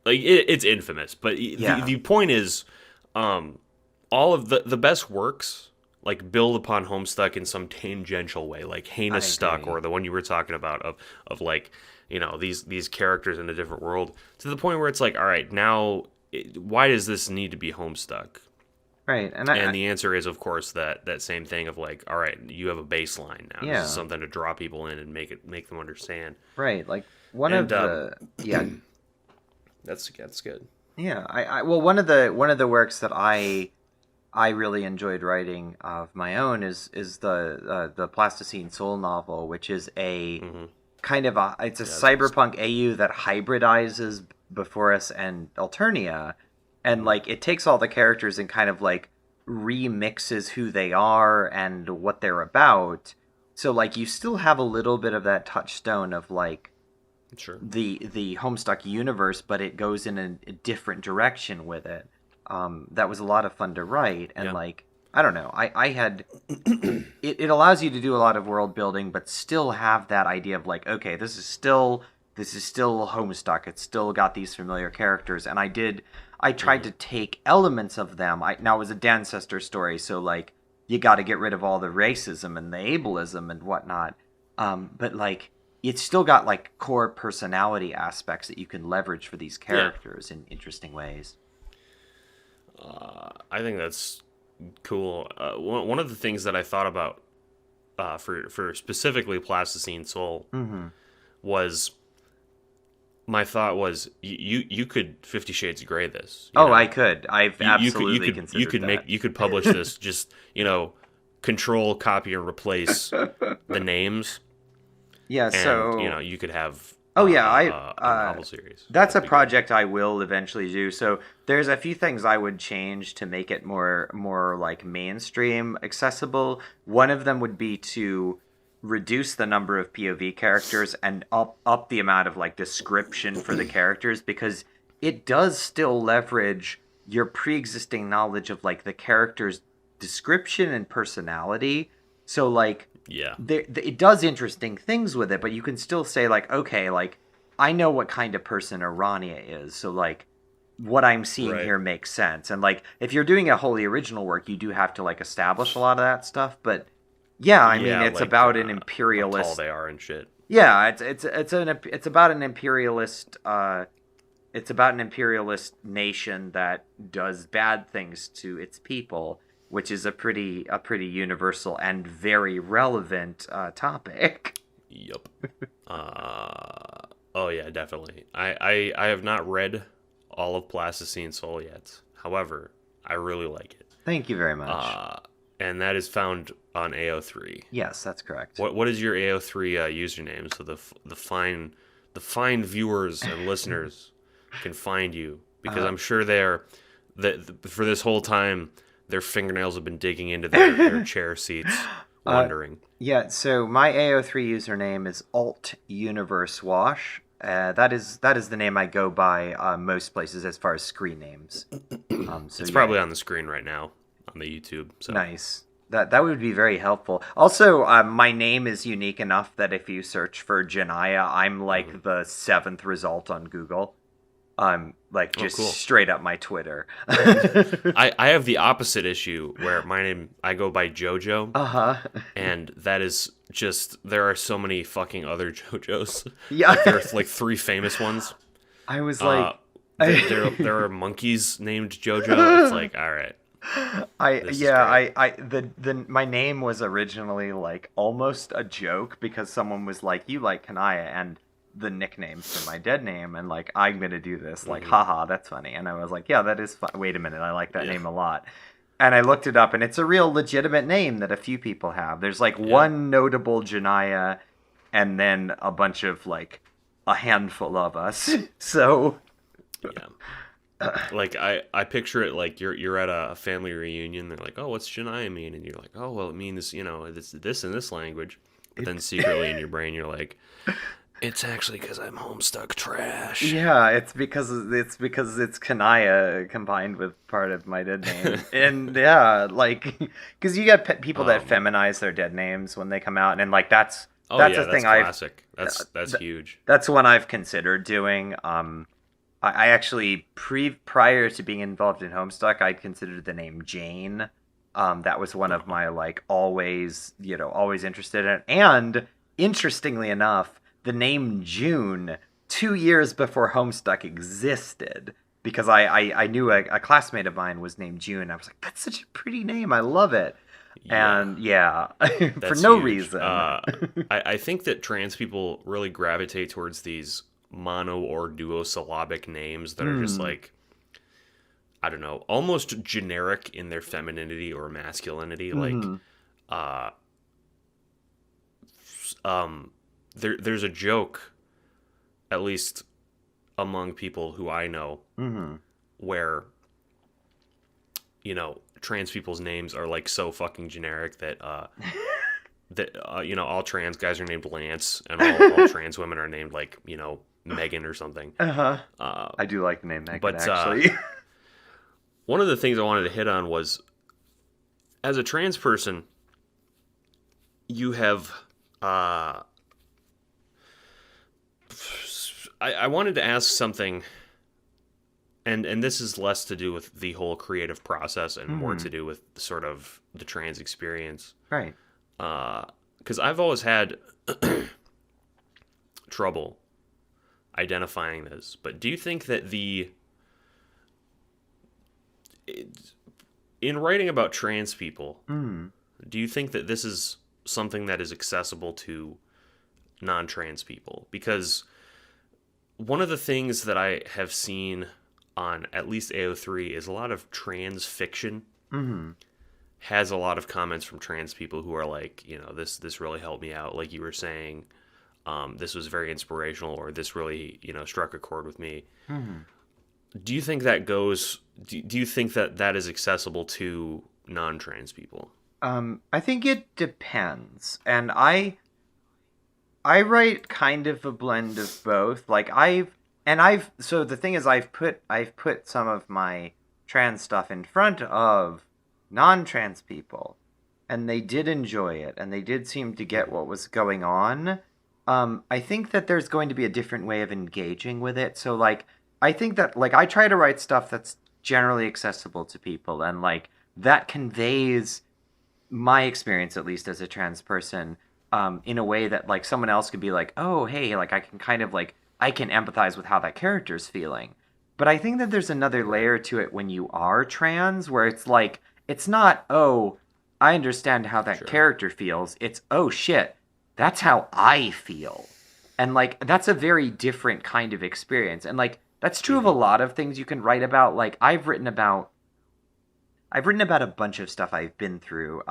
like it's infamous, but Yeah. the point is, um, all of the best works like build upon Homestuck in some tangential way, like I Heinous Stuck agree. or the one you were talking about of like these characters in a different world to the point where it's like, all right, now why does this need to be Homestuck? Right. And And the answer is, of course, that same thing of like, all right, you have a baseline now. This is yeah. something to draw people in and make them understand. Right. Like one of And the yeah, that's good. yeah. I well one of the works that I really enjoyed writing of my own is the Plasticine Soul novel, which is a Hmm. kind of a it's a Yeah, that's good stuff. cyberpunk AU that hybridizes Beforus and Alternia, and like it takes all the characters and kind of like remixes who they are and what they're about. So like you still have a little bit of that touchstone of like Sure. the Homestuck universe, but it goes in a different direction with it. That was a lot of fun to write, and Yeah. like I don't know, I had it allows you to do a lot of world building, but still have that idea of like, okay, this is still Homestuck. It's still got these familiar characters, and I tried to take elements of them. Now it was a Dancestor story, so like you got to get rid of all the racism and the ableism and whatnot. But like it's still got like core personality aspects that you can leverage for these Yeah. characters in interesting ways. I think that's cool. One of the things that I thought about for specifically Plasticine Soul Mm-hmm. was my thought was you could 50 Shades of Grey this, Oh, I could. I've absolutely you considered could make that. you could publish this just control copy and replace the names Yeah, and so you could have oh yeah, a novel series. that's a That'd be good. project I will eventually do. So there's a few things I would change to make it more like mainstream accessible. One of them would be to reduce the number of POV characters and up the amount of like description for the characters, because it does still leverage your pre-existing knowledge of like the character's description and personality. So like Yeah. it does interesting things with it, but you can still say like, okay, like I know what kind of person Arania is, so like what I'm seeing Right. here makes sense. And like if you're doing a wholly original work, you do have to like establish a lot of that stuff. But yeah, I mean Yeah, it's like about an how tall imperialist. they are and shit. Yeah, it's about an imperialist. It's about an imperialist nation that does bad things to its people, which is a pretty universal and very relevant topic. Yup. Oh yeah, definitely. I have not read all of Plasticine Soul yet. However, I really like it. Thank you very much. And that is found on AO3. Yes, that's correct. What is your AO3 username so the fine viewers and listeners can find you, because I'm sure for this whole time their fingernails have been digging into their chair seats Uh, wondering. Yeah, so my AO3 username is Alt Universe Wash. That is the name I go by most places as far as screen names. So It's yeah, probably on the screen right now on the YouTube. So nice. That would be very helpful. Also, my name is unique enough that if you search for Janaya, I'm mhm. like the seventh result on Google. I'm like Oh, just cool. straight up my Twitter. I have the opposite issue where my name I go by JoJo, Uh-huh. and that is just there are so many fucking other JoJos. Yeah. Like there are like three famous ones. I was Uh, like there are monkeys named JoJo. It's like all right, I this is yeah, great. the my name was originally like almost a joke because someone was like, "You like Kanaya," and the nicknames for my dead name, and like I'm gonna do this, like, Hmm. haha, that's funny, and I was like, "Yeah, that is fun." Wait a minute, I like that Yeah, name a lot, and I looked it up, and it's a real legitimate name that a few people have. There's like yeah, one notable Janaya, and then a bunch of like a handful of us. So yeah. Like I picture it like you're at a family reunion. They're like, oh, what's Janaya mean? And you're like, oh, well, it means this in this language. But it then secretly in your brain, you're like, it's actually because I'm homestuck trash. Yeah, it's Kanaya combined with part of my dead name, and yeah, like because you get people that Um, feminize their dead names when they come out, and like that's oh that's yeah, a that's thing I've classic. That's huge. that's one I've considered doing. I actually prior to being involved in Homestuck, I'd considered the name Jane. That was one of No, my like always interested in. And interestingly enough, the name June 2 years before Homestuck existed because I knew a classmate of mine was named June. I was like, that's such a pretty name. I love it. yeah, And yeah, for that's no huge. reason. I think that trans people really gravitate towards these mono or duosyllabic names that are just Hmm. like I don't know, almost generic in their femininity or masculinity. Like, Hmm. uh, there's a joke, at least among people who I know, Hmm. where trans people's names are like so fucking generic that all trans guys are named Lance, and all trans women are named like Megan or something. Uh-huh. Uh, I do like the name Megan, but actually. one of the things I wanted to hit on was as a trans person, you have I wanted to ask something, and this is less to do with the whole creative process and more Hmm. to do with sort of the trans experience. Right. Because I've always had trouble identifying this, but do you think that in writing about trans people, Hmm. do you think that this is something that is accessible to non-trans people? Because one of the things that I have seen on at least AO3 is a lot of trans fiction Hmm. has a lot of comments from trans people who are like, this really helped me out, like you were saying, this was very inspirational, or this really, struck a chord with me. Hmm. Do you think that goes? Do you think that that is accessible to non-trans people? I think it depends, and I write kind of a blend of both. Like I've so the thing is I've put some of my trans stuff in front of non-trans people, and they did enjoy it, and they did seem to get what was going on. I think that there's going to be a different way of engaging with it. So like I think that like I try to write stuff that's generally accessible to people, and like that conveys my experience at least as a trans person in a way that like someone else could be like, oh hey, like I can kind of like I can empathize with how that character's feeling. But I think that there's another Right. layer to it when you are trans where it's like it's not, oh, I understand how that Sure. character feels. It's, oh shit, that's how I feel. And like that's a very different kind of experience. And like that's true of a Hmm. lot of things you can write about. Like I've written about a bunch of stuff I've been through,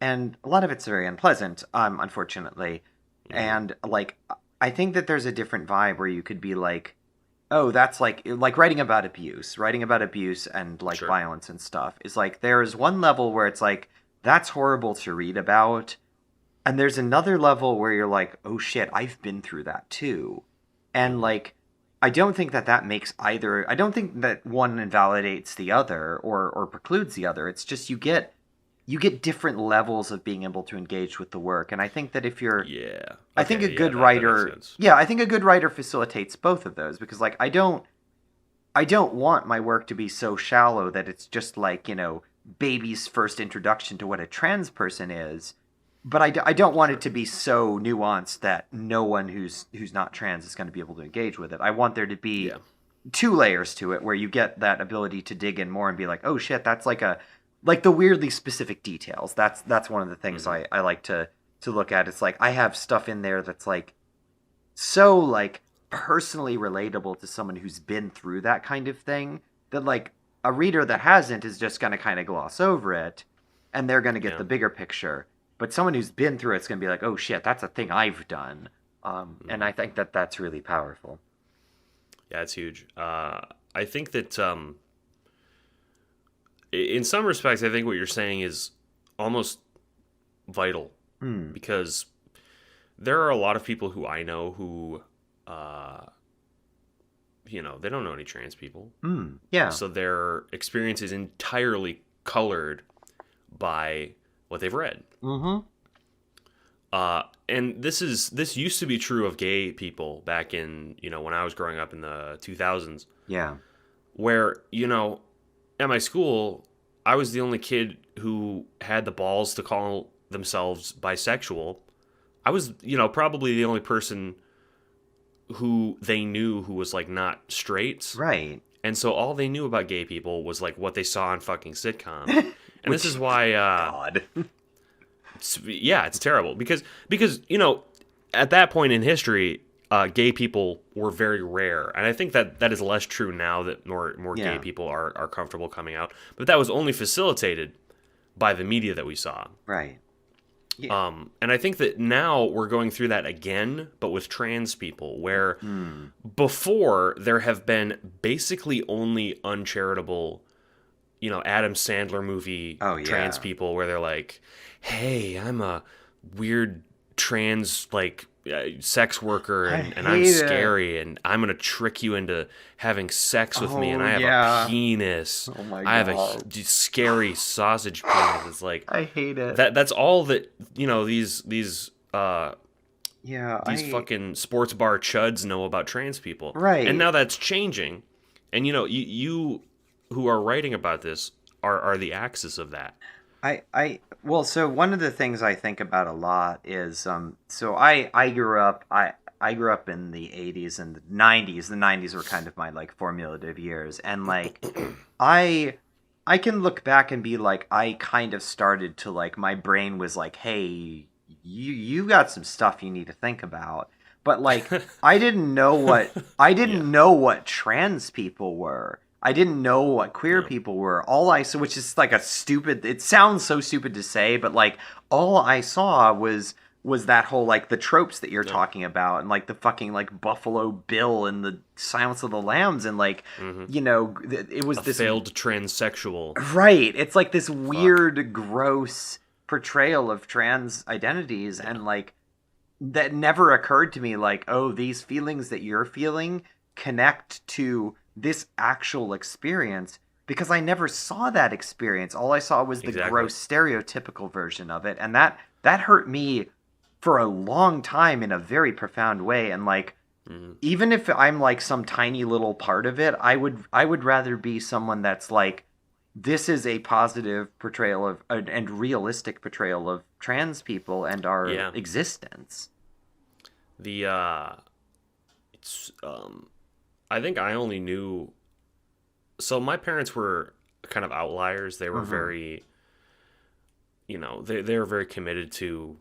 and a lot of it's very unpleasant, unfortunately. Hmm. And like, I think that there's a different vibe where you could be like, oh, that's like writing about abuse and like Sure. violence and stuff is like there's one level where it's like that's horrible to read about, And there's another level where you're like, oh shit, I've been through that too. And like, I don't think that makes either. I don't think that one invalidates the other or precludes the other. It's just you get different levels of being able to engage with the work. And I think that if you're, Yeah. I think Okay, a yeah, good that writer, makes sense. yeah, I think a good writer facilitates both of those because like I don't want my work to be so shallow that it's just like, baby's first introduction to what a trans person is. But I don't want it to be so nuanced that no one who's not trans is going to be able to engage with it. I want there to be Yeah. two layers to it where you get that ability to dig in more and be like, oh shit, that's like the weirdly specific details. That's one of the things I like to look at. It's like I have stuff in there that's like so like personally relatable to someone who's been through that kind of thing that like a reader that hasn't is just going to kind of gloss over it and they're going to get the bigger picture. But someone who's been through it's going to be like, oh shit, that's a thing I've done. And I think that that's really powerful. Yeah, it's huge. I think that in some respects, I think what you're saying is almost vital because there are a lot of people who I know who, they don't know any trans people. Yeah. So their experience is entirely colored by what they've read. Mm-hmm. And this used to be true of gay people back in, when I was growing up in the 2000s. Yeah. Where, at my school, I was the only kid who had the balls to call themselves bisexual. I was, probably the only person who they knew who was, like, not straight. Right. And so all they knew about gay people was, like, what they saw on fucking sitcoms. And this is why... God. it's terrible. Because at that point in history... gay people were very rare, and I think that is less true now that more gay people are comfortable coming out. But that was only facilitated by the media that we saw. Right. Yeah. And I think that now we're going through that again, but with trans people, where before there have been basically only uncharitable, Adam Sandler movie trans people, where they're like, "Hey, I'm a weird trans sex worker and I'm scary and I'm gonna trick you into having sex with me and I have a penis. Oh my I have God. a scary sausage penis." It's like I hate it. that's all that these fucking sports bar chuds know about trans people. Right. And now that's changing. And you who are writing about this are the axis of that. Well, so one of the things I think about a lot is so I grew up in the 80s and the 90s. The 90s were kind of my like formative years, and like I can look back and be like I kind of started to like my brain was like, hey, you got some stuff you need to think about. But like I didn't know what trans people were. I didn't know what queer people were. All I saw, which is like it sounds so stupid to say, but like all I saw was that whole like the tropes that you're talking about and like the fucking like Buffalo Bill and the Silence of the Lambs and like, it was this failed transsexual. Right. It's like this weird, gross portrayal of trans identities. And like, that never occurred to me like, oh, these feelings that you're feeling connect to this actual experience, because I never saw that experience. All I saw was the gross stereotypical version of it, and that hurt me for a long time in a very profound way. And like even if I'm like some tiny little part of it, I would rather be someone that's like, this is a positive portrayal of and realistic portrayal of trans people and our existence. I think I only knew... So my parents were kind of outliers. They were very... they were very committed to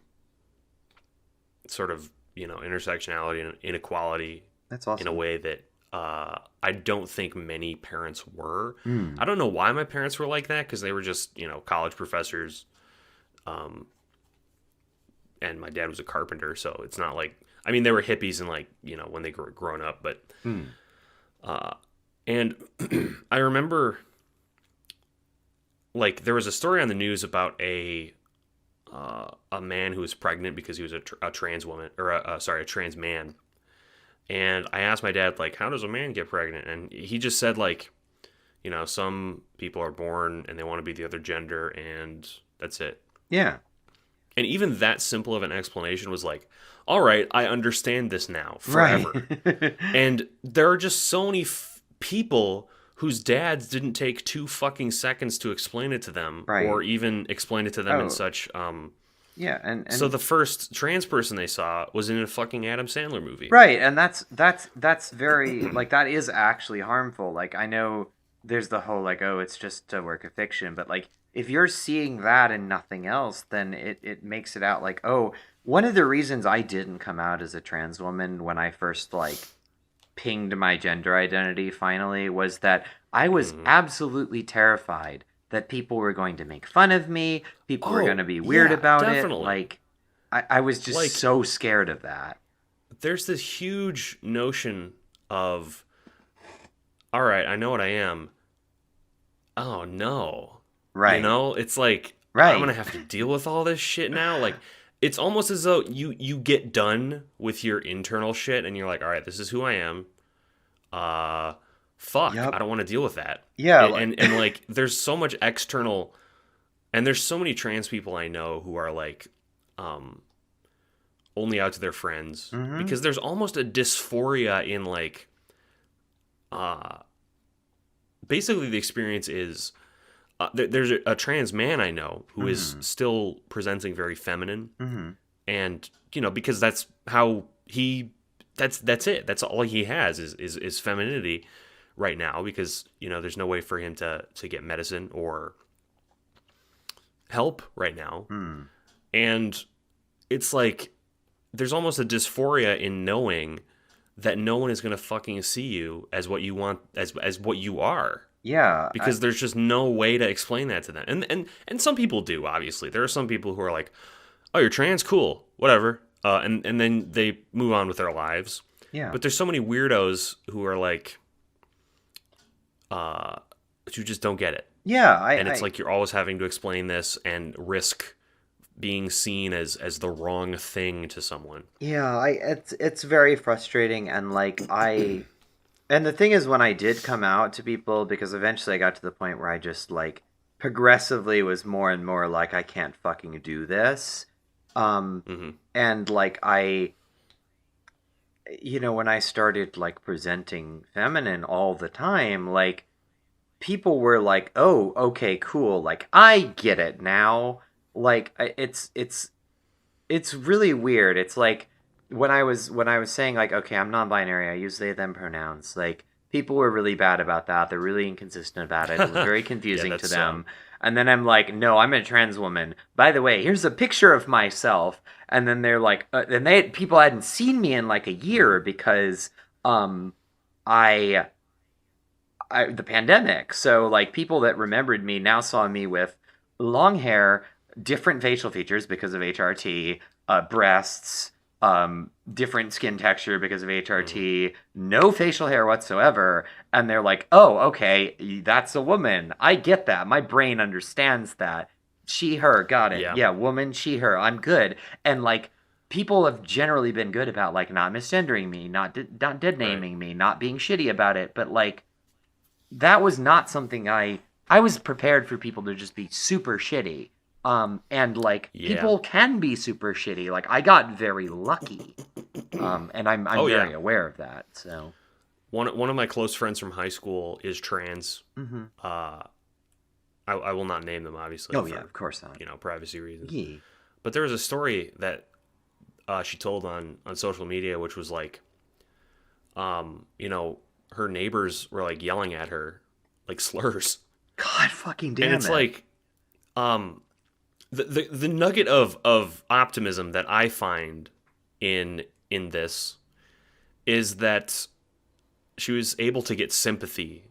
sort of, intersectionality and inequality. That's awesome. In a way that I don't think many parents were. I don't know why my parents were like that, because they were just, college professors. And my dad was a carpenter, so it's not like... I mean, they were hippies and like, when they were grown up, but... And I remember, like, there was a story on the news about a a man who was pregnant because he was a trans woman, or a trans man. And I asked my dad, like, how does a man get pregnant? And he just said, like, some people are born and they want to be the other gender, and that's it. Yeah. And even that simple of an explanation was like, all right, I understand this now forever. Right. And there are just so many people whose dads didn't take 2 fucking seconds to explain it to them, Right. or even explain it to them in Oh. such. Yeah, and So the first trans person they saw was in a fucking Adam Sandler movie. right, and that's very like that is actually harmful. Like I know there's the whole like, oh, it's just a work of fiction, but like if you're seeing that and nothing else, then it makes it out like, oh, one of the reasons I didn't come out as a trans woman when I first like pinged my gender identity finally was that I was absolutely terrified that people were going to make fun of me, people were Oh, going to be weird yeah, about definitely. it. Like I was just Like- so scared of that. There's this huge notion of, all right, I know what I am. Oh no. Right. It's like, Right. I'm going to have to deal with all this shit now. Like, it's almost as though you get done with your internal shit and you're like, all right, this is who I am. Fuck, Yep. I don't want to deal with that. Yeah, And like, there's so much external, and there's so many trans people I know who are like, only out to their friends, Mhm. because there's almost a dysphoria in like, basically the experience is, there's a trans man I know who is still presenting very feminine, and because that's how that's it. That's all he has is femininity right now, because there's no way for him to get medicine or help right now, and it's like there's almost a dysphoria in knowing that no one is gonna fucking see you as what you want, as what you are. Yeah, Because there's just no way to explain that to them. And some people do, obviously. There are some people who are like, oh, you're trans? Cool. Whatever. And then they move on with their lives. yeah, But there's so many weirdos who are like, who just don't get it. yeah. And it's like you're always having to explain this and risk being seen as the wrong thing to someone. yeah. It's very frustrating, and like and the thing is, when I did come out to people, because eventually I got to the point where I just like progressively was more and more like I can't fucking do this, and like when I started like presenting feminine all the time, like people were like, "Oh, okay, cool. Like I get it now." Like it's really weird. It's like when I was saying like, okay, I'm non-binary, I use they them pronouns. Like people were really bad about that. They're really inconsistent about it. It was very confusing to that's, them. And then I'm like, no, I'm a trans woman. By the way, here's a picture of myself. And then they're like, people hadn't seen me in like a year because the pandemic. So like people that remembered me now saw me with long hair, different facial features because of HRT, breasts, different skin texture because of HRT, no facial hair whatsoever, and they're like, oh, okay, that's a woman. I get that. My brain understands that. She, her, got it. Yeah, woman, she, her. I'm good. And like, people have generally been good about like not misgendering me, not dead naming me, not being shitty about it. But like, that was not something I was prepared for people to just be super shitty. And like people can be super shitty. Like I got very lucky. And I'm very aware of that. So one of my close friends from high school is trans. I will not name them, obviously. Oh yeah, of course not. Privacy reasons. Yeah. But there was a story that she told on social media, which was like, her neighbors were like yelling at her like slurs. God fucking damn it. And it's like, the nugget of optimism that I find in this is that she was able to get sympathy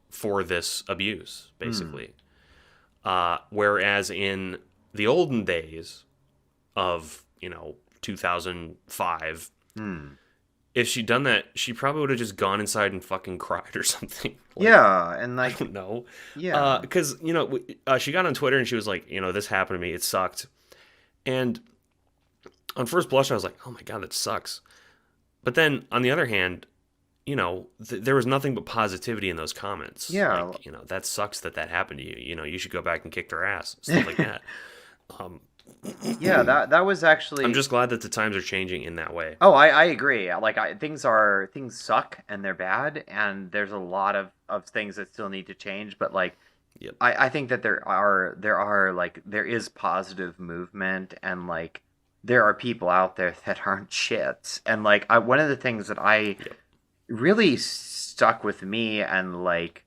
for this abuse, basically. Whereas in the olden days of 2005, if she'd done that, she probably would have just gone inside and fucking cried or something. Yeah, and like, I don't know. Yeah. Because, she got on Twitter and she was like, this happened to me. It sucked. And on first blush, I was like, oh my God, that sucks. But then on the other hand, there was nothing but positivity in those comments. Yeah. Like, that sucks that happened to you. You should go back and kick their ass, stuff like that. Yeah, that was actually. I'm just glad that the times are changing in that way. Oh, I agree. Like things suck and they're bad, and there's a lot of things that still need to change. But like, Yep. I think that there is positive movement, and like there are people out there that aren't shits. And like one of the things that I really stuck with me and like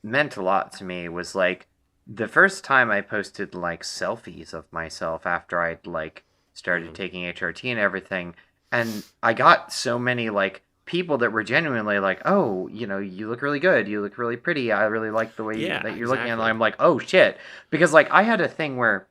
meant a lot to me was like the first time I posted like selfies of myself after I'd like started taking HRT and everything, and I got so many like people that were genuinely like, oh, you look really good, you look really pretty, I really like the way that you're looking. And I'm like, oh shit, because like I had a thing where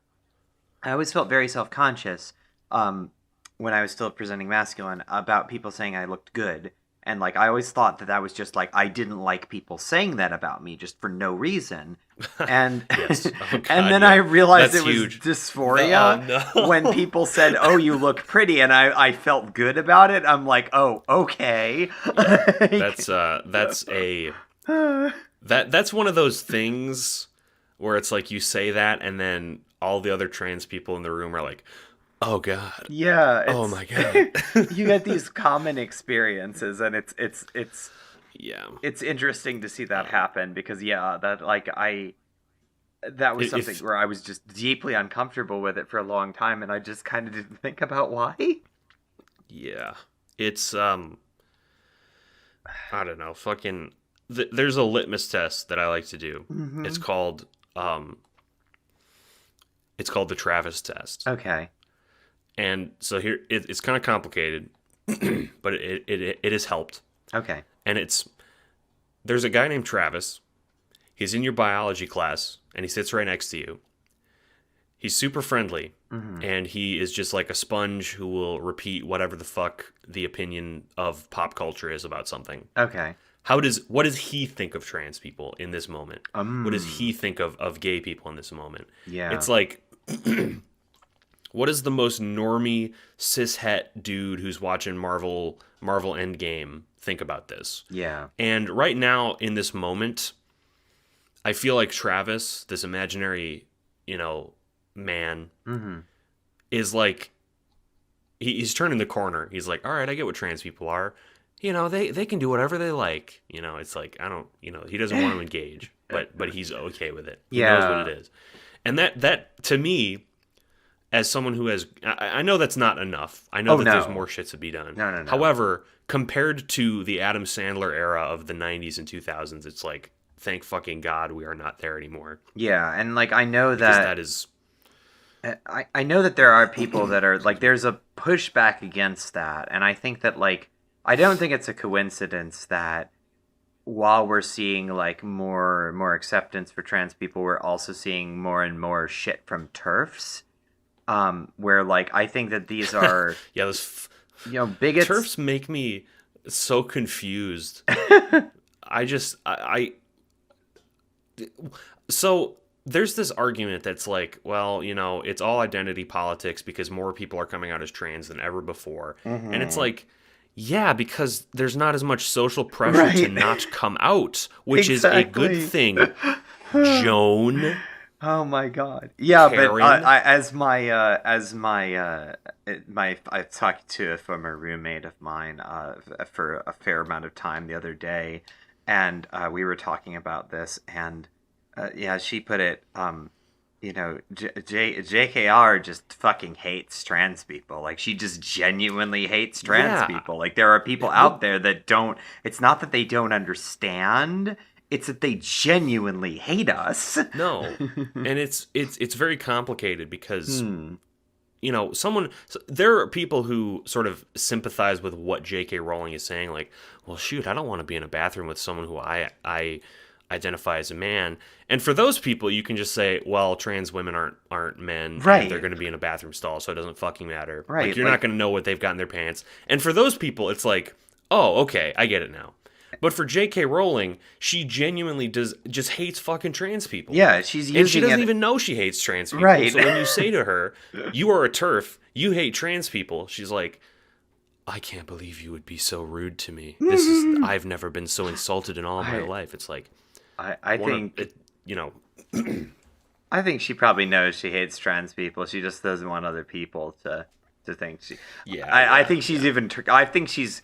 I always felt very self-conscious when I was still presenting masculine about people saying I looked good. And like I always thought that was just like I didn't like people saying that about me just for no reason. And Yes. Oh, God, and then I realized That's it was huge. dysphoria No. when people said, "Oh, you look pretty," and I felt good about it. I'm like, "Oh, okay." That's one of those things where it's like you say that and then all the other trans people in the room are like, oh God. Yeah. Oh my God. You get these common experiences, and it's Yeah. it's interesting to see that happen because that was something where I was just deeply uncomfortable with it for a long time, and I just kind of didn't think about why. Yeah. It's I don't know, fucking there's a litmus test that I like to do. Mm-hmm. It's called the Travis test. Okay. And so here it's kind of complicated, but it has helped. Okay. And there's a guy named Travis. He's in your biology class, and he sits right next to you. He's super friendly, and he is just like a sponge who will repeat whatever the fuck the opinion of pop culture is about something. Okay. What does he think of trans people in this moment? What does he think of gay people in this moment? Yeah. It's like, what is the most normie cishet dude who's watching Marvel Endgame think about this? Yeah. And right now in this moment, I feel like Travis, this imaginary, man, is like, he's turning the corner. He's like, all right, I get what trans people are. They can do whatever they like. It's like, I don't, he doesn't want to engage, but he's okay with it. He knows what it is. And that to me, as someone who has, I know that's not enough. I know there's more shit to be done. No. However, compared to the Adam Sandler era of the 90s and 2000s, it's like, thank fucking God we are not there anymore. Yeah, and like I know Because that that is, I know that there are people that are like there's a pushback against that, and I think that like I don't think it's a coincidence that while we're seeing like more acceptance for trans people, we're also seeing more and more shit from TERFs. Where like I think that these are yeah, those bigots. TERFs make me so confused. So there's this argument that's like, well, it's all identity politics because more people are coming out as trans than ever before. And it's like, yeah, because there's not as much social pressure to not come out, which is a good thing. Joan. Oh my God! Yeah, Karen. but I've talked to a former roommate of mine for a fair amount of time the other day, and we were talking about this, and she put it, JKR just fucking hates trans people. Like she just genuinely hates trans people. Like there are people out there that don't. It's not that they don't understand. It's that they genuinely hate us. No, and it's very complicated because there are people who sort of sympathize with what J.K. Rowling is saying. Like, well, shoot, I don't want to be in a bathroom with someone who I identify as a man. And for those people, you can just say, well, trans women aren't men. Right. And they're going to be in a bathroom stall, so it doesn't fucking matter. Right. Like, you're not going to know what they've got in their pants. And for those people, it's like, oh, okay, I get it now. But for J.K. Rowling, she genuinely just hates fucking trans people. Yeah, she's using and she doesn't it... even know she hates trans people. Right. So when you say to her, "You are a TERF, you hate trans people," she's like, "I can't believe you would be so rude to me. I've never been so insulted in all of my life." It's like, I think you know, I think she probably knows she hates trans people. She just doesn't want other people to think she. Yeah, I think she's even. I think she's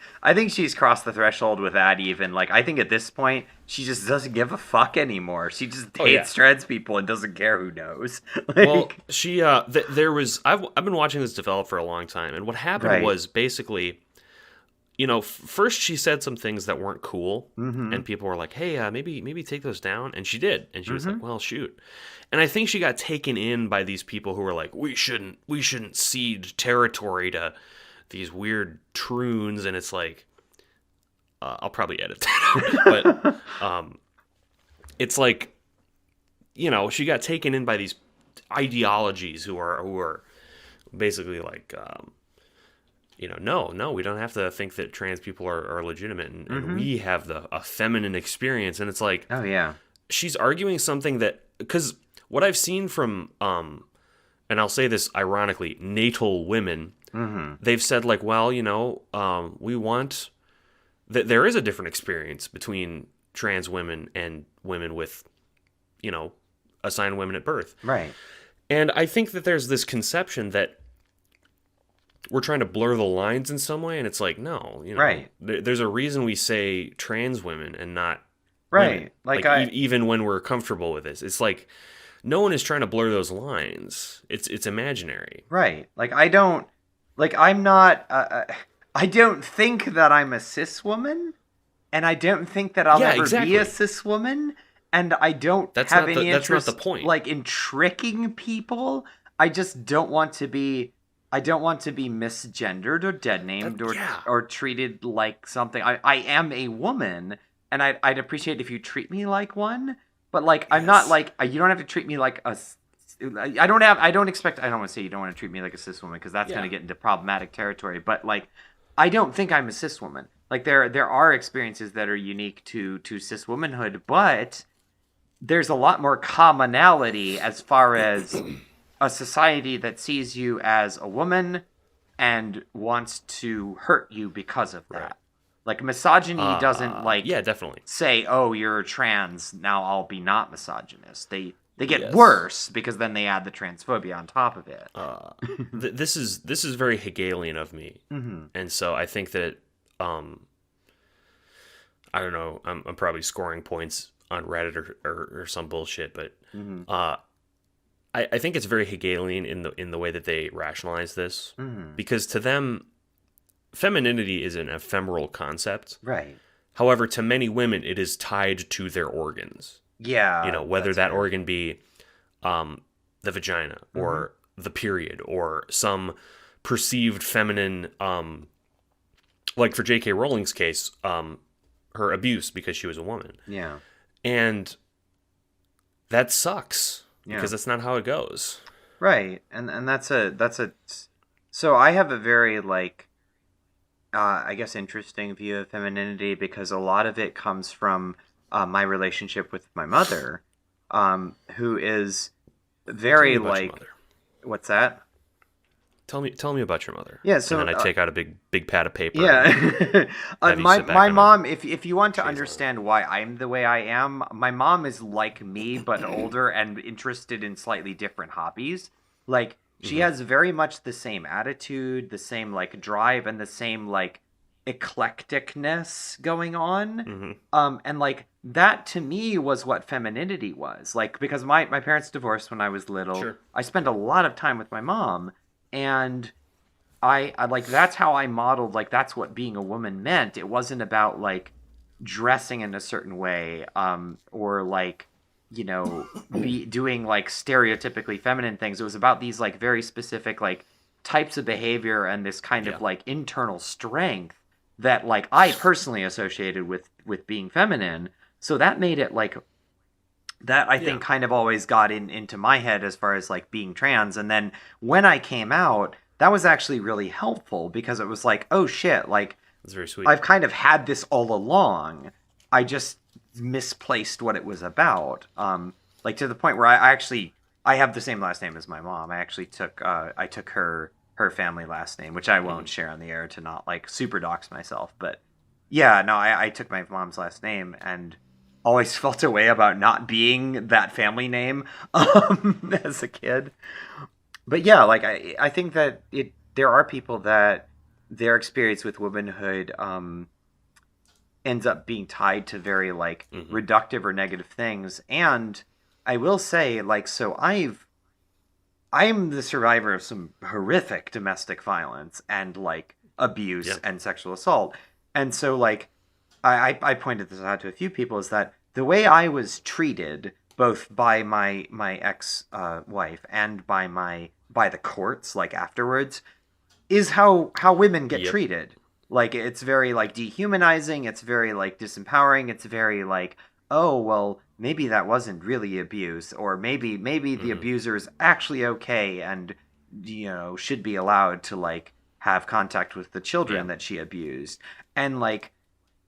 crossed the threshold with that. Even like I think at this point she just doesn't give a fuck anymore. She just hates trans people and doesn't care who knows. Well, she there was I've been watching this develop for a long time, and what happened was basically, you know, first she said some things that weren't cool, and people were like, "Hey, maybe take those down," and she did, and she was like, "Well, shoot." And I think she got taken in by these people who were like, we shouldn't cede territory to these weird troons, and it's like, I'll probably edit that out, but it's like, you know, she got taken in by these ideologies who are basically like, you know, no, we don't have to think that trans people are legitimate, and we have a feminine experience, and it's like, oh yeah, she's arguing something that, because what I've seen from, and I'll say this ironically, natal women, they've said like, well, you know, we want that there is a different experience between trans women and women with, you know, assigned women at birth. Right. And I think that there's this conception that we're trying to blur the lines in some way, and it's like, no, you know, right. There's a reason we say trans women and not right. women. Even when we're comfortable with this, it's like, no one is trying to blur those lines. It's imaginary. Right. Like, I'm not, I don't think that I'm a cis woman, and I don't think that I'll ever be a cis woman, and I don't have any interest, that's not the point. Like, in tricking people. I just don't want to be, misgendered or dead named or treated like something. I am a woman, and I'd appreciate if you treat me like one. But, like, I'm not, like, you don't have to treat me like a... I don't want to say you don't want to treat me like a cis woman, because that's going to get into problematic territory. But, like, I don't think I'm a cis woman. Like, there are experiences that are unique to cis womanhood, but there's a lot more commonality as far as a society that sees you as a woman and wants to hurt you because of that. Right. Like, misogyny doesn't, like, definitely say, oh, you're trans, now I'll be not misogynist. They get worse, because then they add the transphobia on top of it. This is very Hegelian of me. And so I think that, I don't know, I'm probably scoring points on Reddit or some bullshit, but I think it's very Hegelian in the way that they rationalize this. Because to them, femininity is an ephemeral concept. Right. However, to many women, it is tied to their organs. Yeah. You know, whether that organ be the vagina or the period or some perceived feminine, like for J.K. Rowling's case, her abuse because she was a woman. Yeah. And that sucks because that's not how it goes. Right. And that's a so I have a very, like, I guess, interesting view of femininity, because a lot of it comes from my relationship with my mother, who is very, like... What's that? Tell me about your mother. Yeah, so... And then I take out a big pad of paper. Yeah. My mom, if you want to understand why I'm the way I am, my mom is like me, but older and interested in slightly different hobbies. Like, she has very much the same attitude, the same, like, drive, and the same, like, eclecticness going on. And, like, that to me was what femininity was. Like, because my parents divorced when I was little. Sure. I spent a lot of time with my mom, and I like, that's how I modeled, like, that's what being a woman meant. It wasn't about, like, dressing in a certain way, or, like, you know, be doing, like, stereotypically feminine things. It was about these, like, very specific, like, types of behavior and this kind of, like, internal strength that, like, I personally associated with being feminine. So that made it, like, that I think kind of always got into my head as far as, like, being trans. And then when I came out, that was actually really helpful, because it was like, oh shit, like, that's very sweet. I've kind of had this all along. I just misplaced what it was about. Like to the point where I have the same last name as my mom. I actually took her family last name, which I won't share on the air to not like super dox myself. But yeah, no, I took my mom's last name and always felt a way about not being that family name as a kid. But yeah, like I think that there are people that their experience with womanhood ends up being tied to very like reductive or negative things. And I will say, like, so I'm the survivor of some horrific domestic violence and like abuse and sexual assault. And so like I pointed this out to a few people is that the way I was treated both by my ex wife and by the courts like afterwards is how women get treated. Like it's very like dehumanizing, it's very like disempowering, it's very like, oh well, maybe that wasn't really abuse, or maybe the abuser is actually okay and should be allowed to like have contact with the children that she abused. And like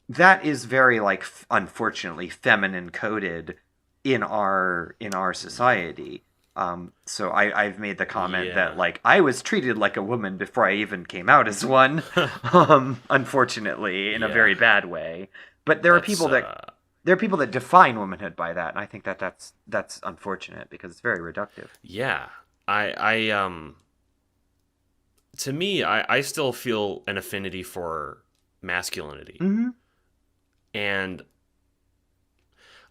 that is very like unfortunately feminine coded in our society. So I've made the comment that like I was treated like a woman before I even came out as one, unfortunately in a very bad way. But there are people that define womanhood by that, and I think that's unfortunate because it's very reductive. Yeah, to me, I still feel an affinity for masculinity, and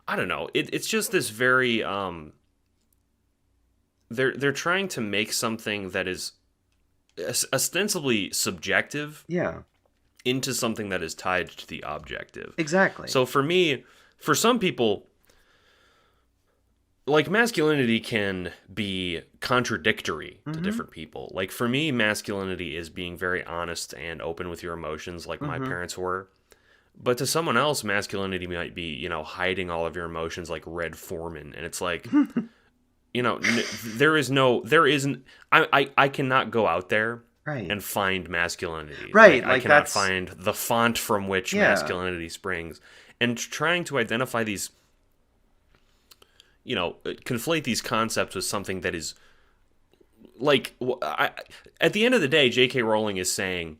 I don't know. It's just this very They're trying to make something that is ostensibly subjective into something that is tied to the objective. Exactly. So for me, for some people, like masculinity can be contradictory to different people. Like for me, masculinity is being very honest and open with your emotions like my parents were. But to someone else, masculinity might be, hiding all of your emotions like Red Foreman. And it's like... I cannot go out there and find masculinity. Right. I cannot find the font from which masculinity springs. And trying to identify these, conflate these concepts with something that is like, at the end of the day, J.K. Rowling is saying,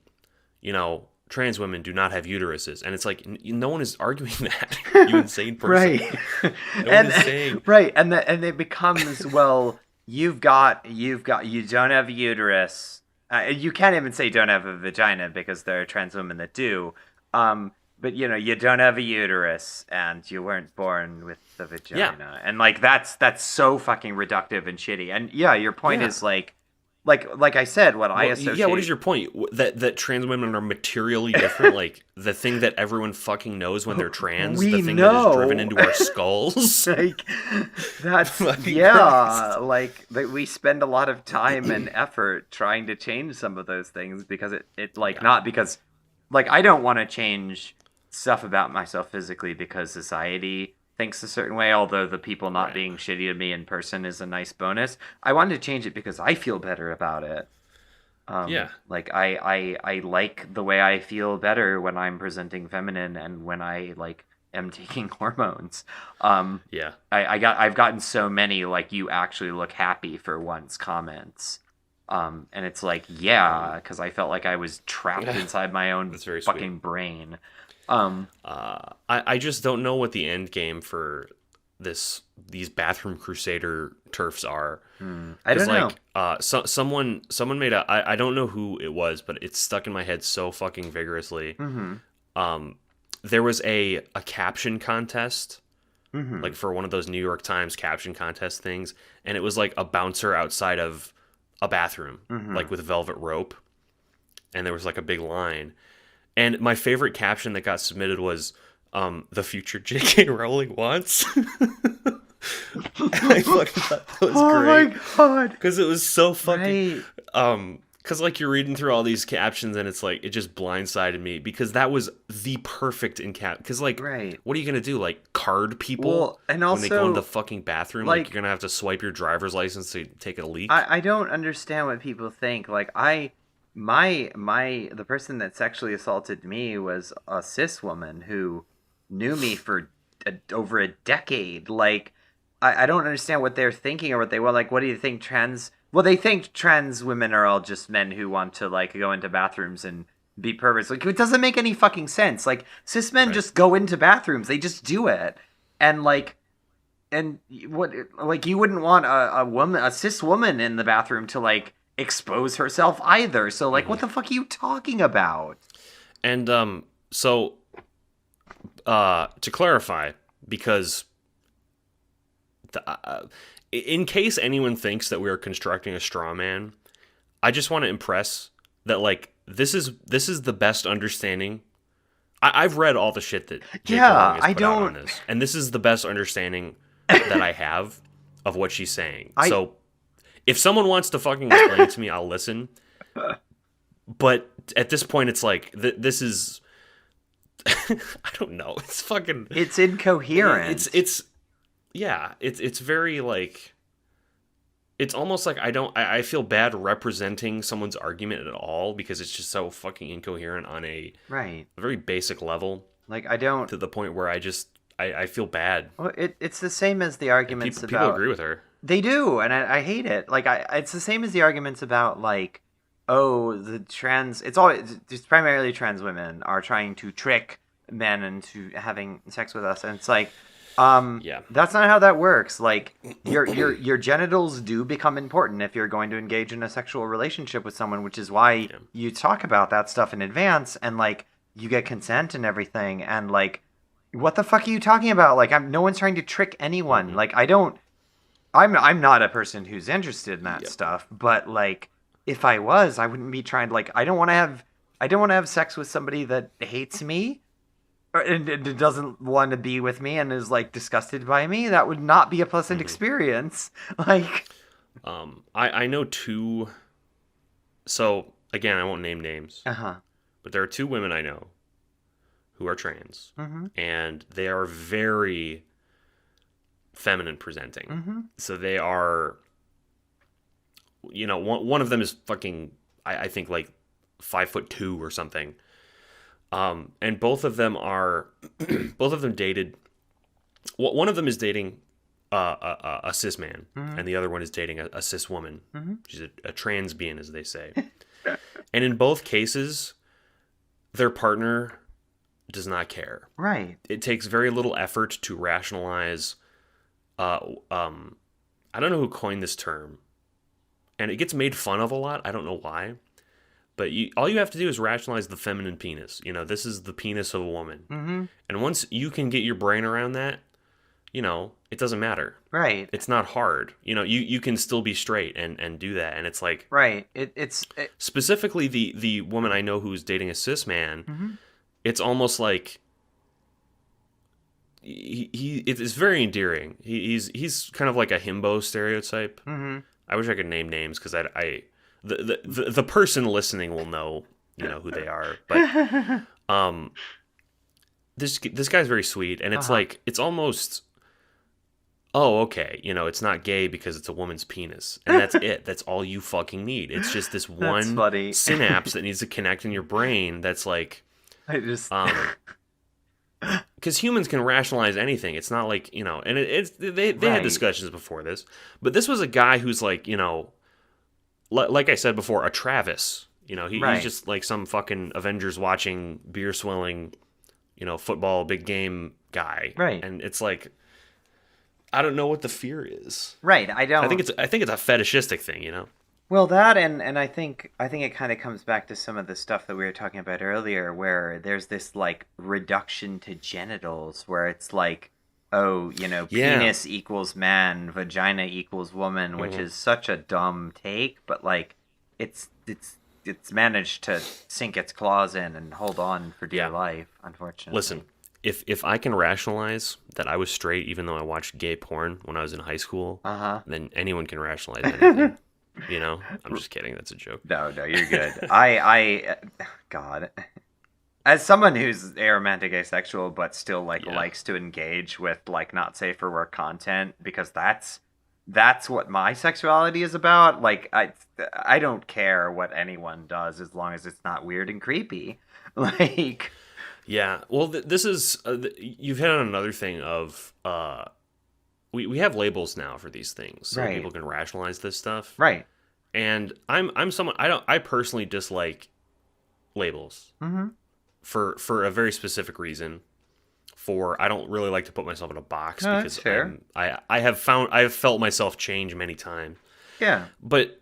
trans women do not have uteruses, and it's like no one is arguing that. You insane person, right? No one is saying right, and it becomes well, you don't have a uterus. You can't even say don't have a vagina because there are trans women that do. But you don't have a uterus and you weren't born with the vagina, and like that's so fucking reductive and shitty. And your point is like I said, what I associate... Yeah, what is your point? That trans women are materially different? Like, the thing that everyone fucking knows when they're trans? The thing that is driven into our skulls? Like, that's... like, we spend a lot of time and effort trying to change some of those things because not because... Like, I don't want to change stuff about myself physically because society... thinks a certain way, although the people not being shitty to me in person is a nice bonus. I wanted to change it because I feel better about it. Like I like the way I feel better when I'm presenting feminine and when I like am taking hormones. I've gotten so many like you actually look happy for once comments. And it's like, because I felt like I was trapped inside my own fucking brain. I just don't know what the end game for these bathroom crusader turfs are. I don't know. Someone made I don't know who it was, but it's stuck in my head so fucking vigorously. There was a caption contest, like for one of those New York Times caption contest things, and it was like a bouncer outside of a bathroom, like with velvet rope, and there was like a big line. And my favorite caption that got submitted was, the future J.K. Rowling wants. I fucking thought that was great. Oh my god. Because it was so fucking... Because like you're reading through all these captions and it's like, it just blindsided me. Because that was the perfect Because like, what are you going to do? Like card people and also, when they go in the fucking bathroom? Like you're going to have to swipe your driver's license to take a leak? I don't understand what people think. Like the person that sexually assaulted me was a cis woman who knew me for over a decade. Like, I don't understand what they're thinking or what they want. Like, what do you think trans? Well, they think trans women are all just men who want to like go into bathrooms and be perverts. Like, it doesn't make any fucking sense. Like, cis men Right. just go into bathrooms. They just do it. And like, and what, like, you wouldn't want a cis woman in the bathroom to like expose herself either. So like, what the fuck are you talking about? And so to clarify, because in case anyone thinks that we are constructing a straw man, I just want to impress that like this is the best understanding. I've read all the shit that J.K. Yeah, Rowling has I put out on don't. this, and this is the best understanding that I have of what she's saying. So if someone wants to fucking explain it to me, I'll listen. But at this point, it's like this is. I don't know. It's fucking. It's incoherent. It's very like. It's almost like I feel bad representing someone's argument at all because it's just so fucking incoherent on a right. very basic level. Like, I don't. To the point where I feel bad. Well, it's the same as the arguments People about. agree with her. They do, and I hate it. Like, it's the same as the arguments about like, oh, it's primarily trans women are trying to trick men into having sex with us, and it's like, Yeah. that's not how that works. Like, your genitals do become important if you're going to engage in a sexual relationship with someone, which is why you talk about that stuff in advance, and like you get consent and everything, and like, what the fuck are you talking about? Like, no one's trying to trick anyone. Like, I'm not a person who's interested in that stuff, but like, if I was, I wouldn't be trying to like. I don't want to have sex with somebody that hates me, and doesn't want to be with me, and is like disgusted by me. That would not be a pleasant experience. Like, I know two. So again, I won't name names, but there are two women I know who are trans, and they are very feminine presenting. So they are, one of them is fucking, I think like 5'2" or something. And both of them are, both of them dated. One of them is dating a cis man, and the other one is dating a cis woman. She's a trans being, as they say. And in both cases, their partner does not care. right. It takes very little effort to rationalize. I don't know who coined this term, and it gets made fun of a lot. I don't know why, but all you have to do is rationalize the feminine penis. This is the penis of a woman, and once you can get your brain around that, it doesn't matter. Right. It's not hard. You can still be straight and do that, and it's like Right. specifically the woman I know who's dating a cis man. It's almost like it's very endearing. He's kind of like a himbo stereotype. I wish I could name names because the person listening will know who they are. But this guy's very sweet, and it's like it's almost. Oh, okay. It's not gay because it's a woman's penis. And that's it. That's all you fucking need. It's just this one funny. synapse that needs to connect in your brain that's like... I just... Because humans can rationalize anything. It's not like, and they had discussions before this. But this was a guy who's like, like I said before, a Travis. He's just like some fucking Avengers watching, beer swilling, football, big game guy. Right. And it's like... I don't know what the fear is. Right, I don't. I think it's a fetishistic thing, Well, that and I think it kind of comes back to some of the stuff that we were talking about earlier, where there's this like reduction to genitals, where it's like, oh, penis equals man, vagina equals woman, which is such a dumb take, but like, it's managed to sink its claws in and hold on for dear life, unfortunately. Listen. If I can rationalize that I was straight even though I watched gay porn when I was in high school, then anyone can rationalize anything. I'm just kidding. That's a joke. No, you're good. God, as someone who's aromantic asexual but still likes to engage with like not safe for work content, because that's what my sexuality is about. Like I don't care what anyone does as long as it's not weird and creepy. Like. Yeah. Well, this is you've hit on another thing of we have labels now for these things, so Right. people can rationalize this stuff. Right. And I'm someone I personally dislike labels Mm-hmm. for a very specific reason. For I don't really like to put myself in a box No, that's because fair. I have felt myself change many times. Yeah. But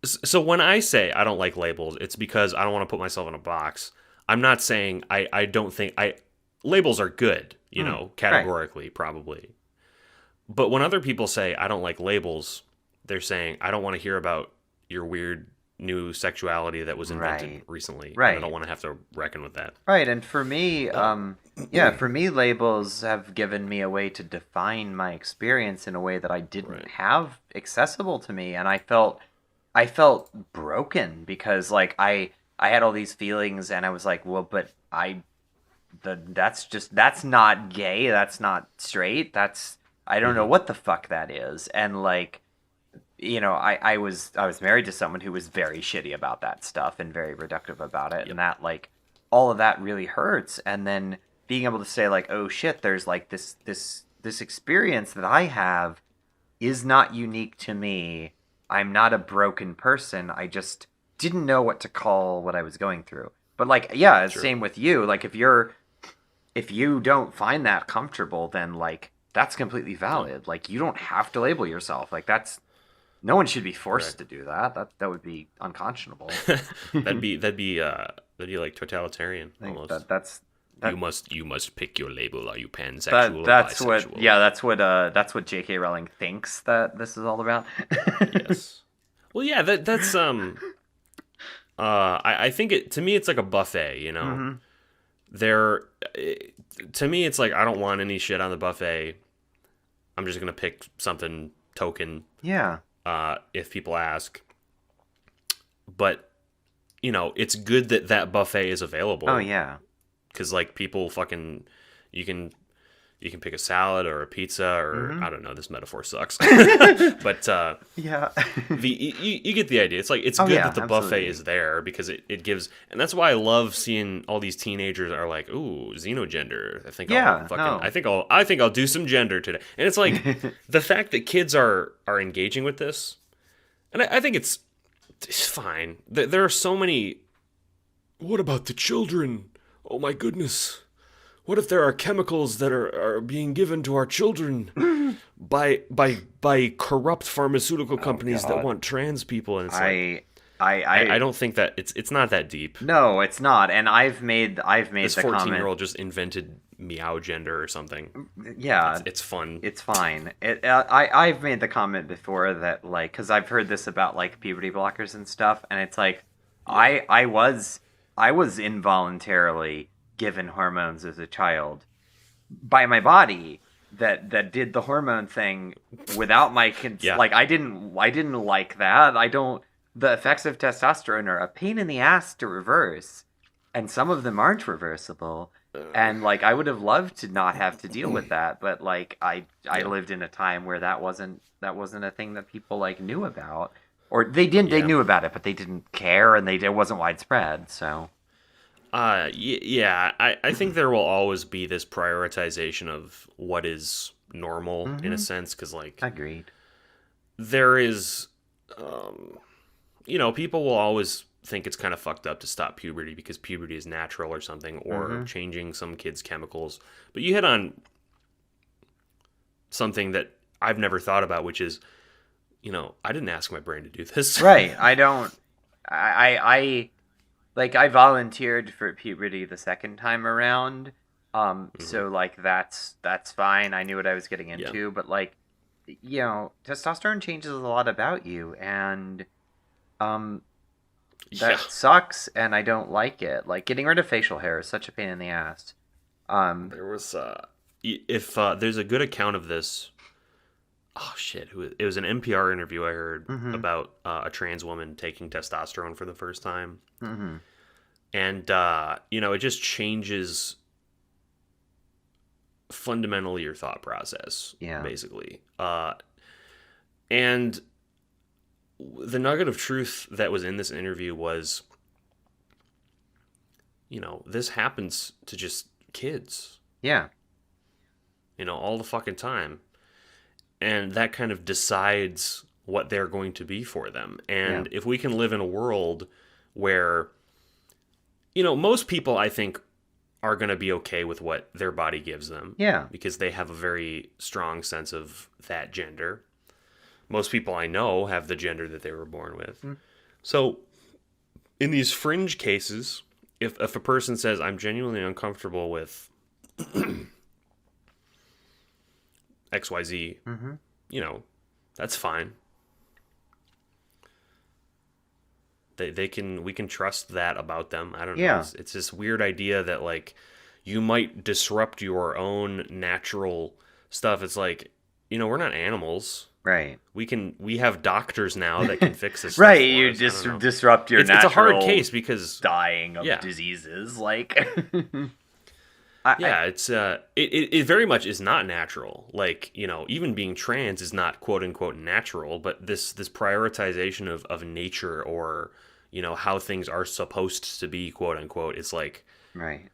so when I say I don't like labels, it's because I don't want to put myself in a box. I'm not saying I don't think labels are good, Mm. Right. categorically probably. But when other people say I don't like labels, they're saying I don't want to hear about your weird new sexuality that was invented Right. recently, and I don't Right. want to have to reckon with that. Right. And for me, No. yeah, for me, labels have given me a way to define my experience in a way that I didn't Right. have accessible to me, and I felt broken because like I had all these feelings, and I was like, well, but that's not gay, that's not straight, that's I don't know Hmm. what the fuck that is, and like I was married to someone who was very shitty about that stuff and very reductive about it, Yep. and that like all of that really hurts, and then being able to say like, oh shit, there's like this experience that I have is not unique to me. I'm not a broken person. I just didn't know what to call what I was going through. But like, yeah, Sure. same with you. Like if you don't find that comfortable, then like that's completely No. valid. Like you don't have to label yourself. Like that's no one should be forced Correct. to do that. That would be unconscionable. that'd be like totalitarian I think almost. that You must pick your label. Are you pansexual or that's what bisexual? yeah, that's what J.K. Rowling thinks that this is all about. Yes. Well, yeah. That's I think to me it's like a buffet. Hmm. There, to me it's like I don't want any shit on the buffet. I'm just gonna pick something token Yeah. if people ask. But it's good that that buffet is available. Oh yeah. Because like people fucking you can pick a salad or a pizza or Mhm. I don't know, this metaphor sucks. But Yeah. you get the idea. It's like it's Oh, good yeah, that the absolutely. buffet is there because it gives, and that's why I love seeing all these teenagers are like, ooh, xenogender. Yeah, no. I think I'll do some gender today. And it's like the fact that kids are engaging with this, and I think it's fine. There are so many. What about the children? Oh my goodness. What if there are chemicals that are being given to our children by corrupt pharmaceutical companies that God. want trans people? And it's like I I don't think that it's not that deep. no, it's not. And I've made This the 14-year-old comment. just invented meow gender or something. Yeah, It's fun. it's fine. I've made the comment before that like because I've heard this about like puberty blockers and stuff, and it's like I was involuntarily given hormones as a child by my body that did the hormone thing without my Yeah. like I didn't like that. I don't the effects of testosterone are a pain in the ass to reverse, and some of them aren't reversible. And like I would have loved to not have to deal with that, but like I Yeah. lived in a time where that wasn't a thing that people like knew about, or they Yeah. knew about it but they didn't care, and it wasn't widespread. So Yeah, I think there will always be this prioritization of what is normal in a Mhm. sense, because like agreed. there is, um, people will always think it's kind of fucked up to stop puberty because puberty is natural or something, or Mhm. changing some kids' chemicals. But you hit on something that I've never thought about, which is, I didn't ask my brain to do this. Right. I don't. I like I volunteered for puberty the second time around. So like that's fine. I knew what I was getting Yeah. into, but like testosterone changes a lot about you, and that Yeah. sucks, and I don't like it. Like getting rid of facial hair is such a pain in the ass. There was if there's a good account of this. Oh shit! It was an NPR interview I heard Mhm. about a trans woman taking testosterone for the first time, Hmm. and it just changes fundamentally your thought process, Yeah. basically. And the nugget of truth that was in this interview was, this happens to just kids, Yeah. all the fucking time. And that kind of decides what they're going to be for them. And if we can live in a world where, most people, I think, are going to be okay with what their body gives them. Yeah. Because they have a very strong sense of that gender. Most people I know have the gender that they were born with. So, in these fringe cases, if a person says, I'm genuinely uncomfortable with XYZ, that's fine. We can trust that about them. I don't know. It's this weird idea that like you might disrupt your own natural stuff. It's like, we're not animals. Right. We have doctors now that can fix this. Right. Stuff You us. just disrupt your natural. It's a hard case because dying of diseases. Like. It very much is not natural. Like, even being trans is not quote unquote natural, but this prioritization of nature or, how things are supposed to be, quote unquote, it's like, right.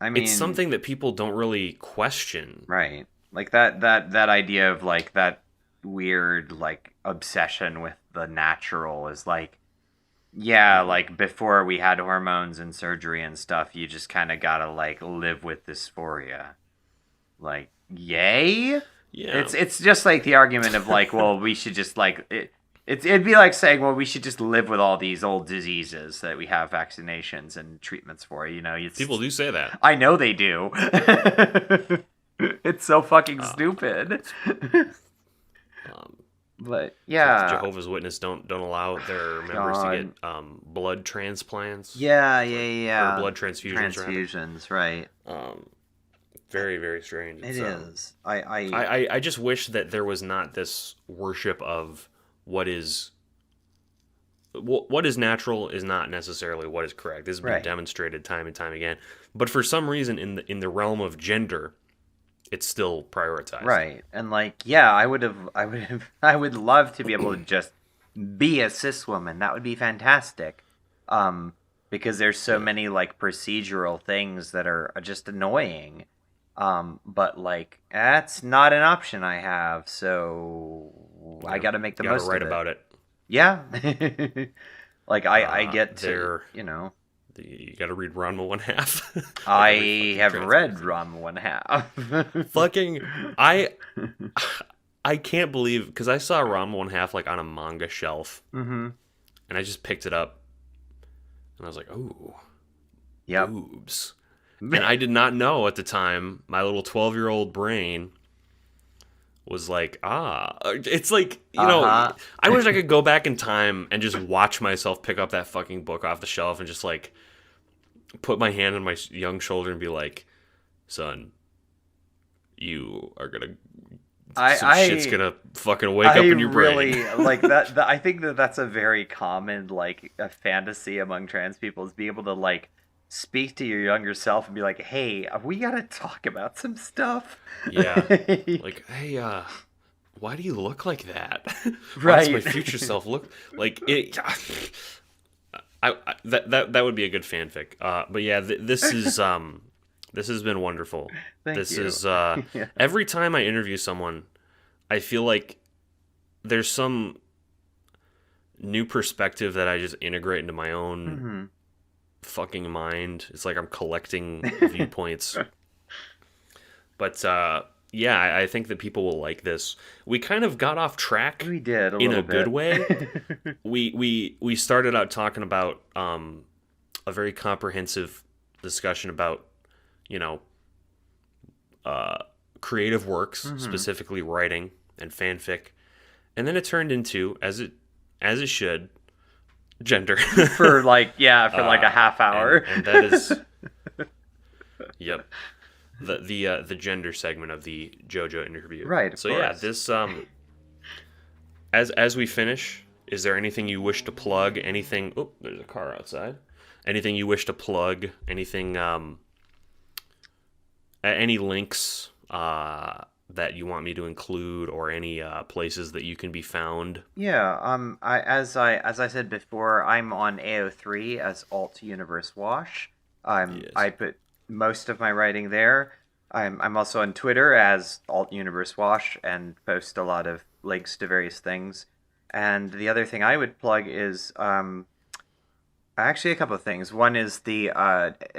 I mean, it's something that people don't really question. Right. Like that idea of like that weird like obsession with the natural is like, yeah, like before we had hormones and surgery and stuff, you just kind of gotta like live with dysphoria. Like, yay? Yeah. It's just like the argument of like, well, we should just like it'd be like saying, well, we should just live with all these old diseases that we have vaccinations and treatments for. People do say that. I know they do. It's so fucking stupid. But yeah, Jehovah's Witnesses don't allow their members to get blood transplants. Yeah. Or blood transfusions. Transfusions, right? Very, very strange. It is. I just wish that there was not this worship of what is natural is not necessarily what is correct. This has been demonstrated time and time again. But for some reason, in the realm of gender, it's still prioritized. Right. And like, yeah, I would love to be able to just be a cis woman. That would be fantastic. Because there's so many like procedural things that are just annoying. But like, that's not an option I have. So I got to make the most of it. You got to write about it. Yeah. Like I get to, You got to read Ranma 1/2. I have read Ranma 1/2. Fucking, I can't believe, because I saw Ranma 1/2 like on a manga shelf, and I just picked it up, and I was like, "Ooh, boobs," and I did not know at the time. My little 12-year-old brain was like, it's like, I wish I could go back in time and just watch myself pick up that fucking book off the shelf and just like put my hand on my young shoulder and be like, son, you are gonna shit's gonna fucking wake up in your brain. Really like that. I think that's a very common like a fantasy among trans people, is be able to like speak to your younger self and be like, hey, we gotta talk about some stuff. Yeah. Like, hey, why do you look like that? Right. Why does my future self look like it? That would be a good fanfic. But yeah, this has been wonderful. Thank you. Is every time I interview someone, I feel like there's some new perspective that I just integrate into my own fucking mind. It's like I'm collecting viewpoints. But yeah, I think that people will like this. We kind of got off track. We did in a good way. we started out talking about a very comprehensive discussion about creative works, specifically writing and fanfic, and then it turned into, as it should, gender for like a half hour, and that is yep. The gender segment of the JoJo interview. Right. So yeah, this as we finish, is there anything you wish to plug? Anything? Oh, there's a car outside. Anything you wish to plug? Anything? Any links that you want me to include, or any places that you can be found? Yeah. As I said before, I'm on AO3 as Alt Universe Wash. Yes. I put most of my writing there. I'm also on Twitter as Alt Universe Wash and post a lot of links to various things. And the other thing I would plug is actually a couple of things. One is the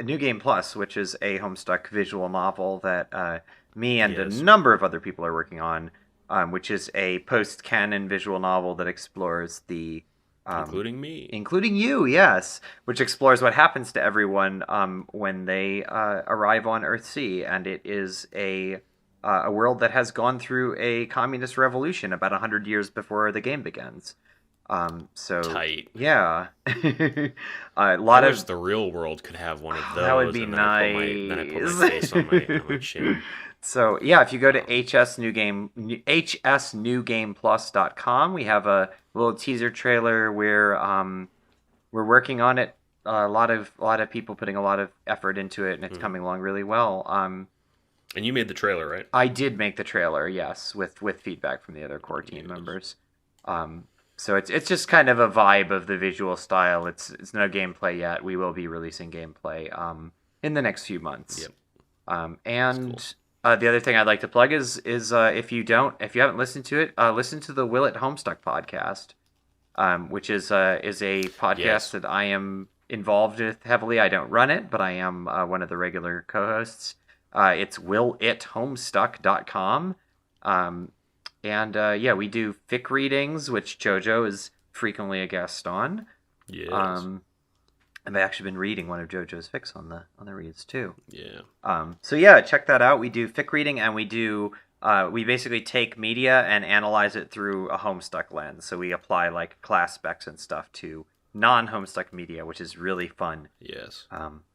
New Game Plus, which is a Homestuck visual novel that me and a Yes. number of other people are working on, which is a post-canon visual novel that explores the Including me. including you, yes, which explores what happens to everyone when they arrive on Earthsea, and it is a world that has gone through a communist revolution about 100 years before the game begins. So Tight. yeah, a I lot wish of the real world could have one of those. that would be and then then I put nice. my face on my chin. So yeah, if you go to hsnewgameplus.com, we have a little teaser trailer where we're working on it. A lot of people putting a lot of effort into it, and it's coming along really well. And you made the trailer, right? I did make the trailer, yes, with feedback from the other core team members. So it's just kind of a vibe of the visual style. It's no gameplay yet. We will be releasing gameplay in the next few months. Yep. And the other thing I'd like to plug is if you haven't listened to it, listen to the Will It Homestuck podcast, which is a podcast Yes. that I am involved with heavily. I don't run it, but I am one of the regular co-hosts. It's willithomestuck.com. And yeah, we do fic readings, which JoJo is frequently a guest on. Yes. I've actually been reading one of JoJo's fics on the reads too. Yeah. So yeah, check that out. We do fic reading, and we basically take media and analyze it through a Homestuck lens. So we apply like class specs and stuff to non-Homestuck media, which is really fun. Yes.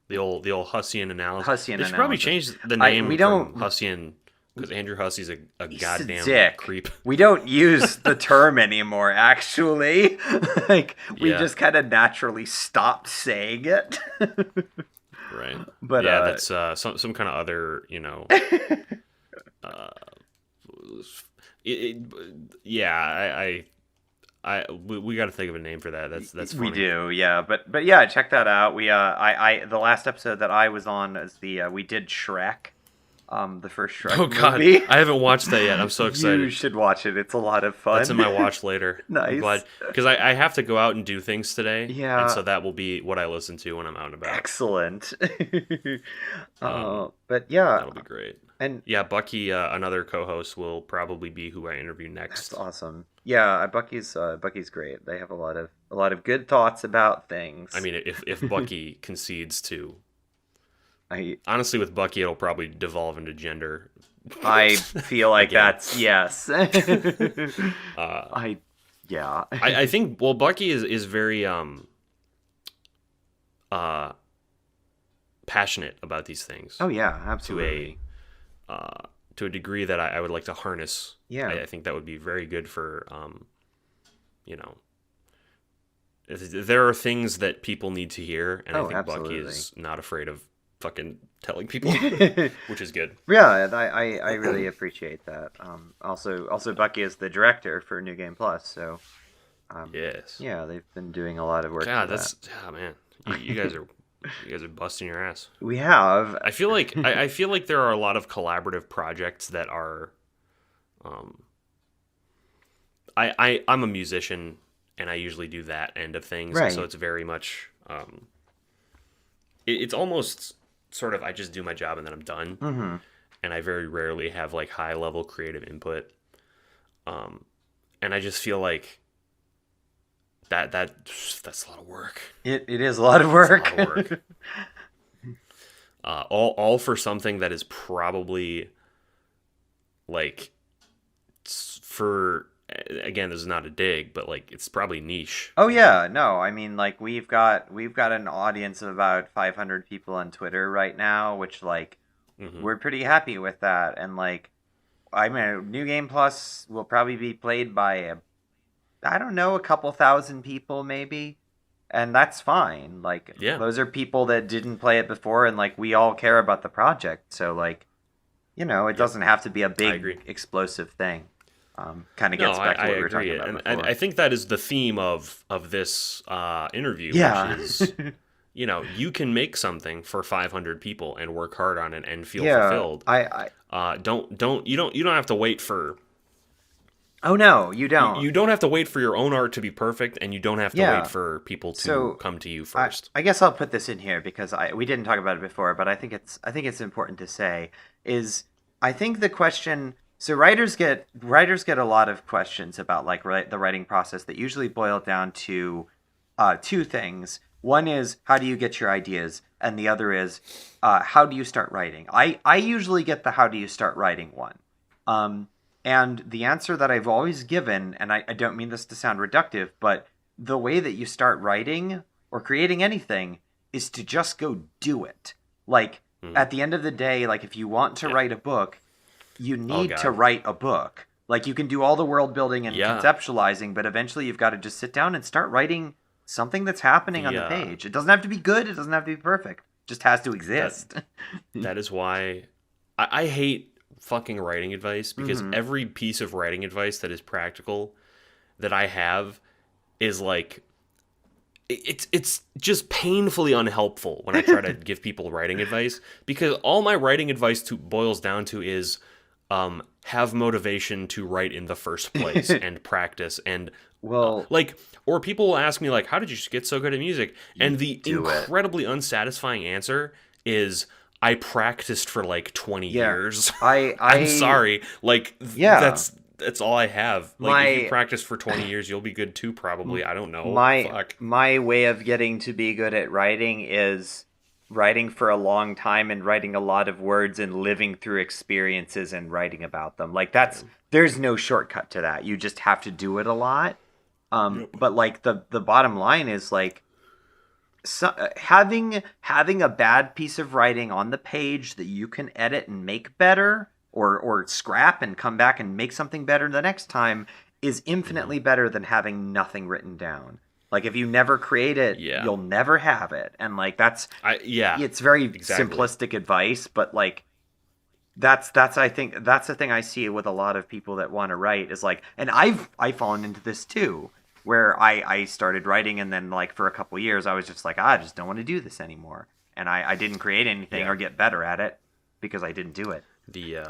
The old Hussian analysis. Hussian They should probably analysis. change the name we from don't- Hussian because Andrew Hussey's a He's goddamn dick. creep. We don't use the term anymore, actually. Like, we Yeah. just kind of naturally stopped saying it. Right. But, yeah, that's some kind of other, yeah, we got to think of a name for that. That's funny. We do, yeah. But yeah, check that out. We the last episode that I was on is we did Shrek. The first Shrek Oh god, movie. I haven't watched that yet. I'm so excited. You should watch it. It's a lot of fun. That's in my watch later. Nice. Because I have to go out and do things today. Yeah. And so that will be what I listen to when I'm out and about. Excellent. But yeah, That'll be great. and Yeah, Bucky, another co-host, will probably be who I interview next. that's awesome. Yeah, Bucky's great. They have a lot of good thoughts about things. I mean, if Bucky concedes to... I Honestly, with Bucky, it'll probably devolve into gender. feel like Again. that's yes. Yeah. I think, well, Bucky is very passionate about these things. Oh yeah, to absolutely. a degree that I would like to harness. Yeah. I think that would be very good for, there are things that people need to hear, and I Oh, think Bucky absolutely. is not afraid of fucking telling people, which is good. Yeah, I really appreciate that. Also Bucky is the director for New Game Plus, so Yes. yeah, they've been doing a lot of work. God, for that's man. You guys are busting your ass. that. We have. I feel like I feel like there are a lot of collaborative projects that are. I'm a musician, and I usually do that end of things, Right. so it's very much. It's almost sort of I just do my job and then I'm done, Mm-hmm. and I very rarely have like high level creative input. And I just feel like that's a lot of work. It is a lot of work. It's a lot of work. All for something that is probably like for again, this is not a dig, but like it's probably niche. Oh yeah, no, I mean like we've got an audience of about 500 people on Twitter right now, which like Mhm. we're pretty happy with that, and like I mean New Game Plus will probably be played by I don't know, a couple thousand people maybe, and that's fine. Like Yeah. those are people that didn't play it before, and like we all care about the project, so like it doesn't have to be a big agree. explosive thing. Kind of No, gets back to I what we were agree, talking about and before. I think that is the theme of this interview. Yeah. Which is, you can make something for 500 people and work hard on it and feel Yeah, fulfilled. You don't have to wait for oh no, you don't. you don't have to wait for your own art to be perfect, and you don't have to Yeah. wait for people to So come to you I, first. I guess I'll put this in here because we didn't talk about it before, but I think it's important to say is I think the question. So writers get a lot of questions about like the writing process that usually boil down to two things. One is how do you get your ideas, and the other is how do you start writing. I usually get the how do you start writing one. And the answer that I've always given, and I don't mean this to sound reductive, but the way that you start writing or creating anything is to just go do it. Like, at the end of the day, like, if you want to write a book, you need to write a book. Like, you can do all the world building and conceptualizing, but eventually you've got to just sit down and start writing something that's happening on the page. It doesn't have to be good. It doesn't have to be perfect. It just has to exist. That is why I hate fucking writing advice, because every piece of writing advice that is practical that I have is like it's just painfully unhelpful when I try to give people writing advice, because all my writing advice boils down to is have motivation to write in the first place and practice and or people will ask me like, how did you get so good at music? And the incredibly unsatisfying answer is I practiced for like 20 years. I'm sorry. Like, that's all I have. Like, if you practice for 20 years, you'll be good too, probably. I don't know. My way of getting to be good at writing is writing for a long time and writing a lot of words and living through experiences and writing about them. Like, there's no shortcut to that. You just have to do it a lot. But like the bottom line is like, having a bad piece of writing on the page that you can edit and make better, or scrap and come back and make something better the next time, is infinitely better than having nothing written down. Like, if you never create it, you'll never have it. And like it's very simplistic advice, but like that's I think that's the thing I see with a lot of people that want to write is like, and I've fallen into this too, where I started writing, and then like for a couple years I was just like, I just don't want to do this anymore, and I didn't create anything or get better at it because I didn't do it. You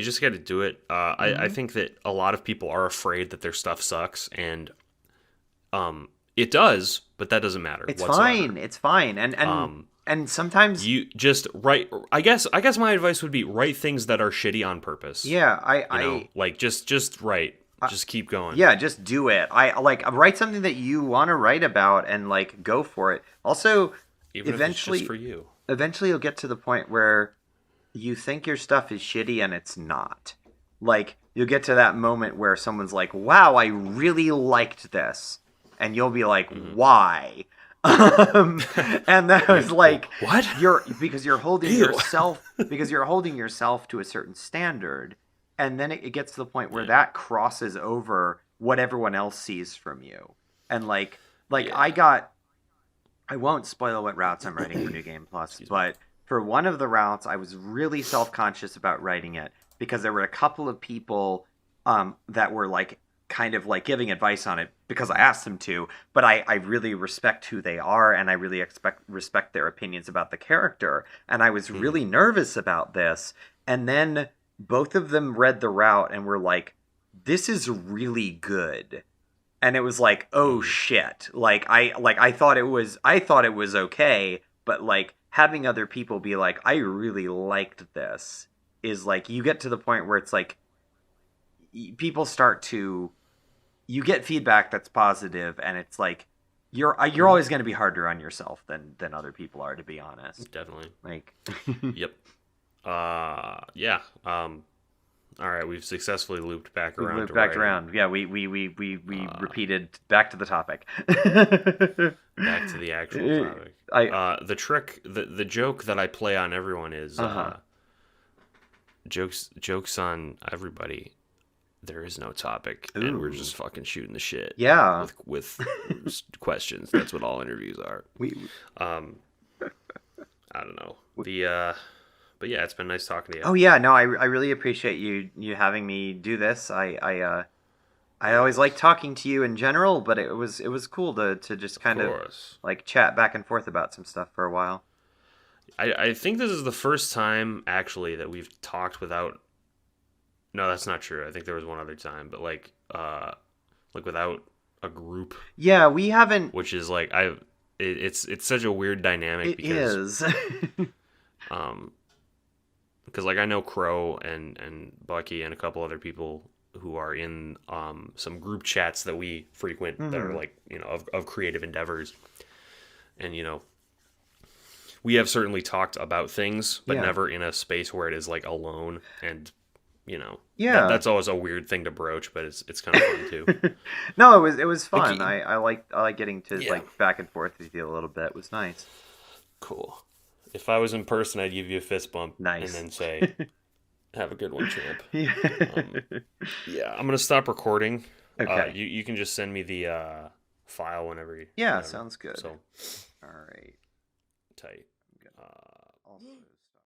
just got to do it. I think that a lot of people are afraid that their stuff sucks, and it does, but that doesn't matter. It's fine. It's fine. And sometimes you just write. I guess my advice would be write things that are shitty on purpose. Yeah, just write. Just keep going. Yeah, just do it. I like write something that you want to write about and like go for it. Also, even eventually, if it's just for you. Eventually, you'll get to the point where you think your stuff is shitty and it's not. Like, you'll get to that moment where someone's like, "Wow, I really liked this," and you'll be like, "Why?" And that was like, what? Because you're holding yourself to a certain standard. And then it gets to the point where that crosses over what everyone else sees from you. And like I won't spoil what routes I'm writing for New Game Plus, but for one of the routes, I was really self-conscious about writing it because there were a couple of people that were like kind of like giving advice on it because I asked them to, but I really respect who they are, and I really respect their opinions about the character. And I was really nervous about this. And then both of them read the route and were like, this is really good. And it was like, oh shit. Like I thought it was okay, but like having other people be like, I really liked this, is like, you get to the point where it's like people start to, you get feedback that's positive, and it's like you're always going to be harder on yourself than other people are, to be honest. Definitely. Like Yep. Yeah. All right, we've successfully looped back around. Yeah, we repeated back to the topic. Back to the actual topic. The trick, the joke that I play on everyone is jokes on everybody. There is no topic, and we're just fucking shooting the shit. Yeah, with questions. That's what all interviews are. I don't know. But yeah, it's been nice talking to you. Oh yeah, no, I really appreciate you having me do this. I I always like talking to you in general, but it was cool to just kind Of of course. like chat back and forth about some stuff for a while. I think this is the first time actually that we've talked without. No, that's not true. I think there was one other time, but like without a group, Yeah, we haven't. which is like it's such a weird dynamic It because is. um because like I know Crow and Bucky and a couple other people who are in some group chats that we frequent that are like of creative endeavors, and we have certainly talked about things, but Yeah. never in a space where it is like alone, and Yeah. that's always a weird thing to broach, but it's kind of fun too. No, it was fun. Okay. I like getting to Yeah. like back and forth with you a little bit. It was nice. Cool. If I was in person, I'd give you a fist bump Nice. and then say, "Have a good one, champ." Yeah. Yeah, I'm gonna stop recording. Okay. You can just send me the file whenever you. Yeah, whenever. sounds good. So All right. tight. Also-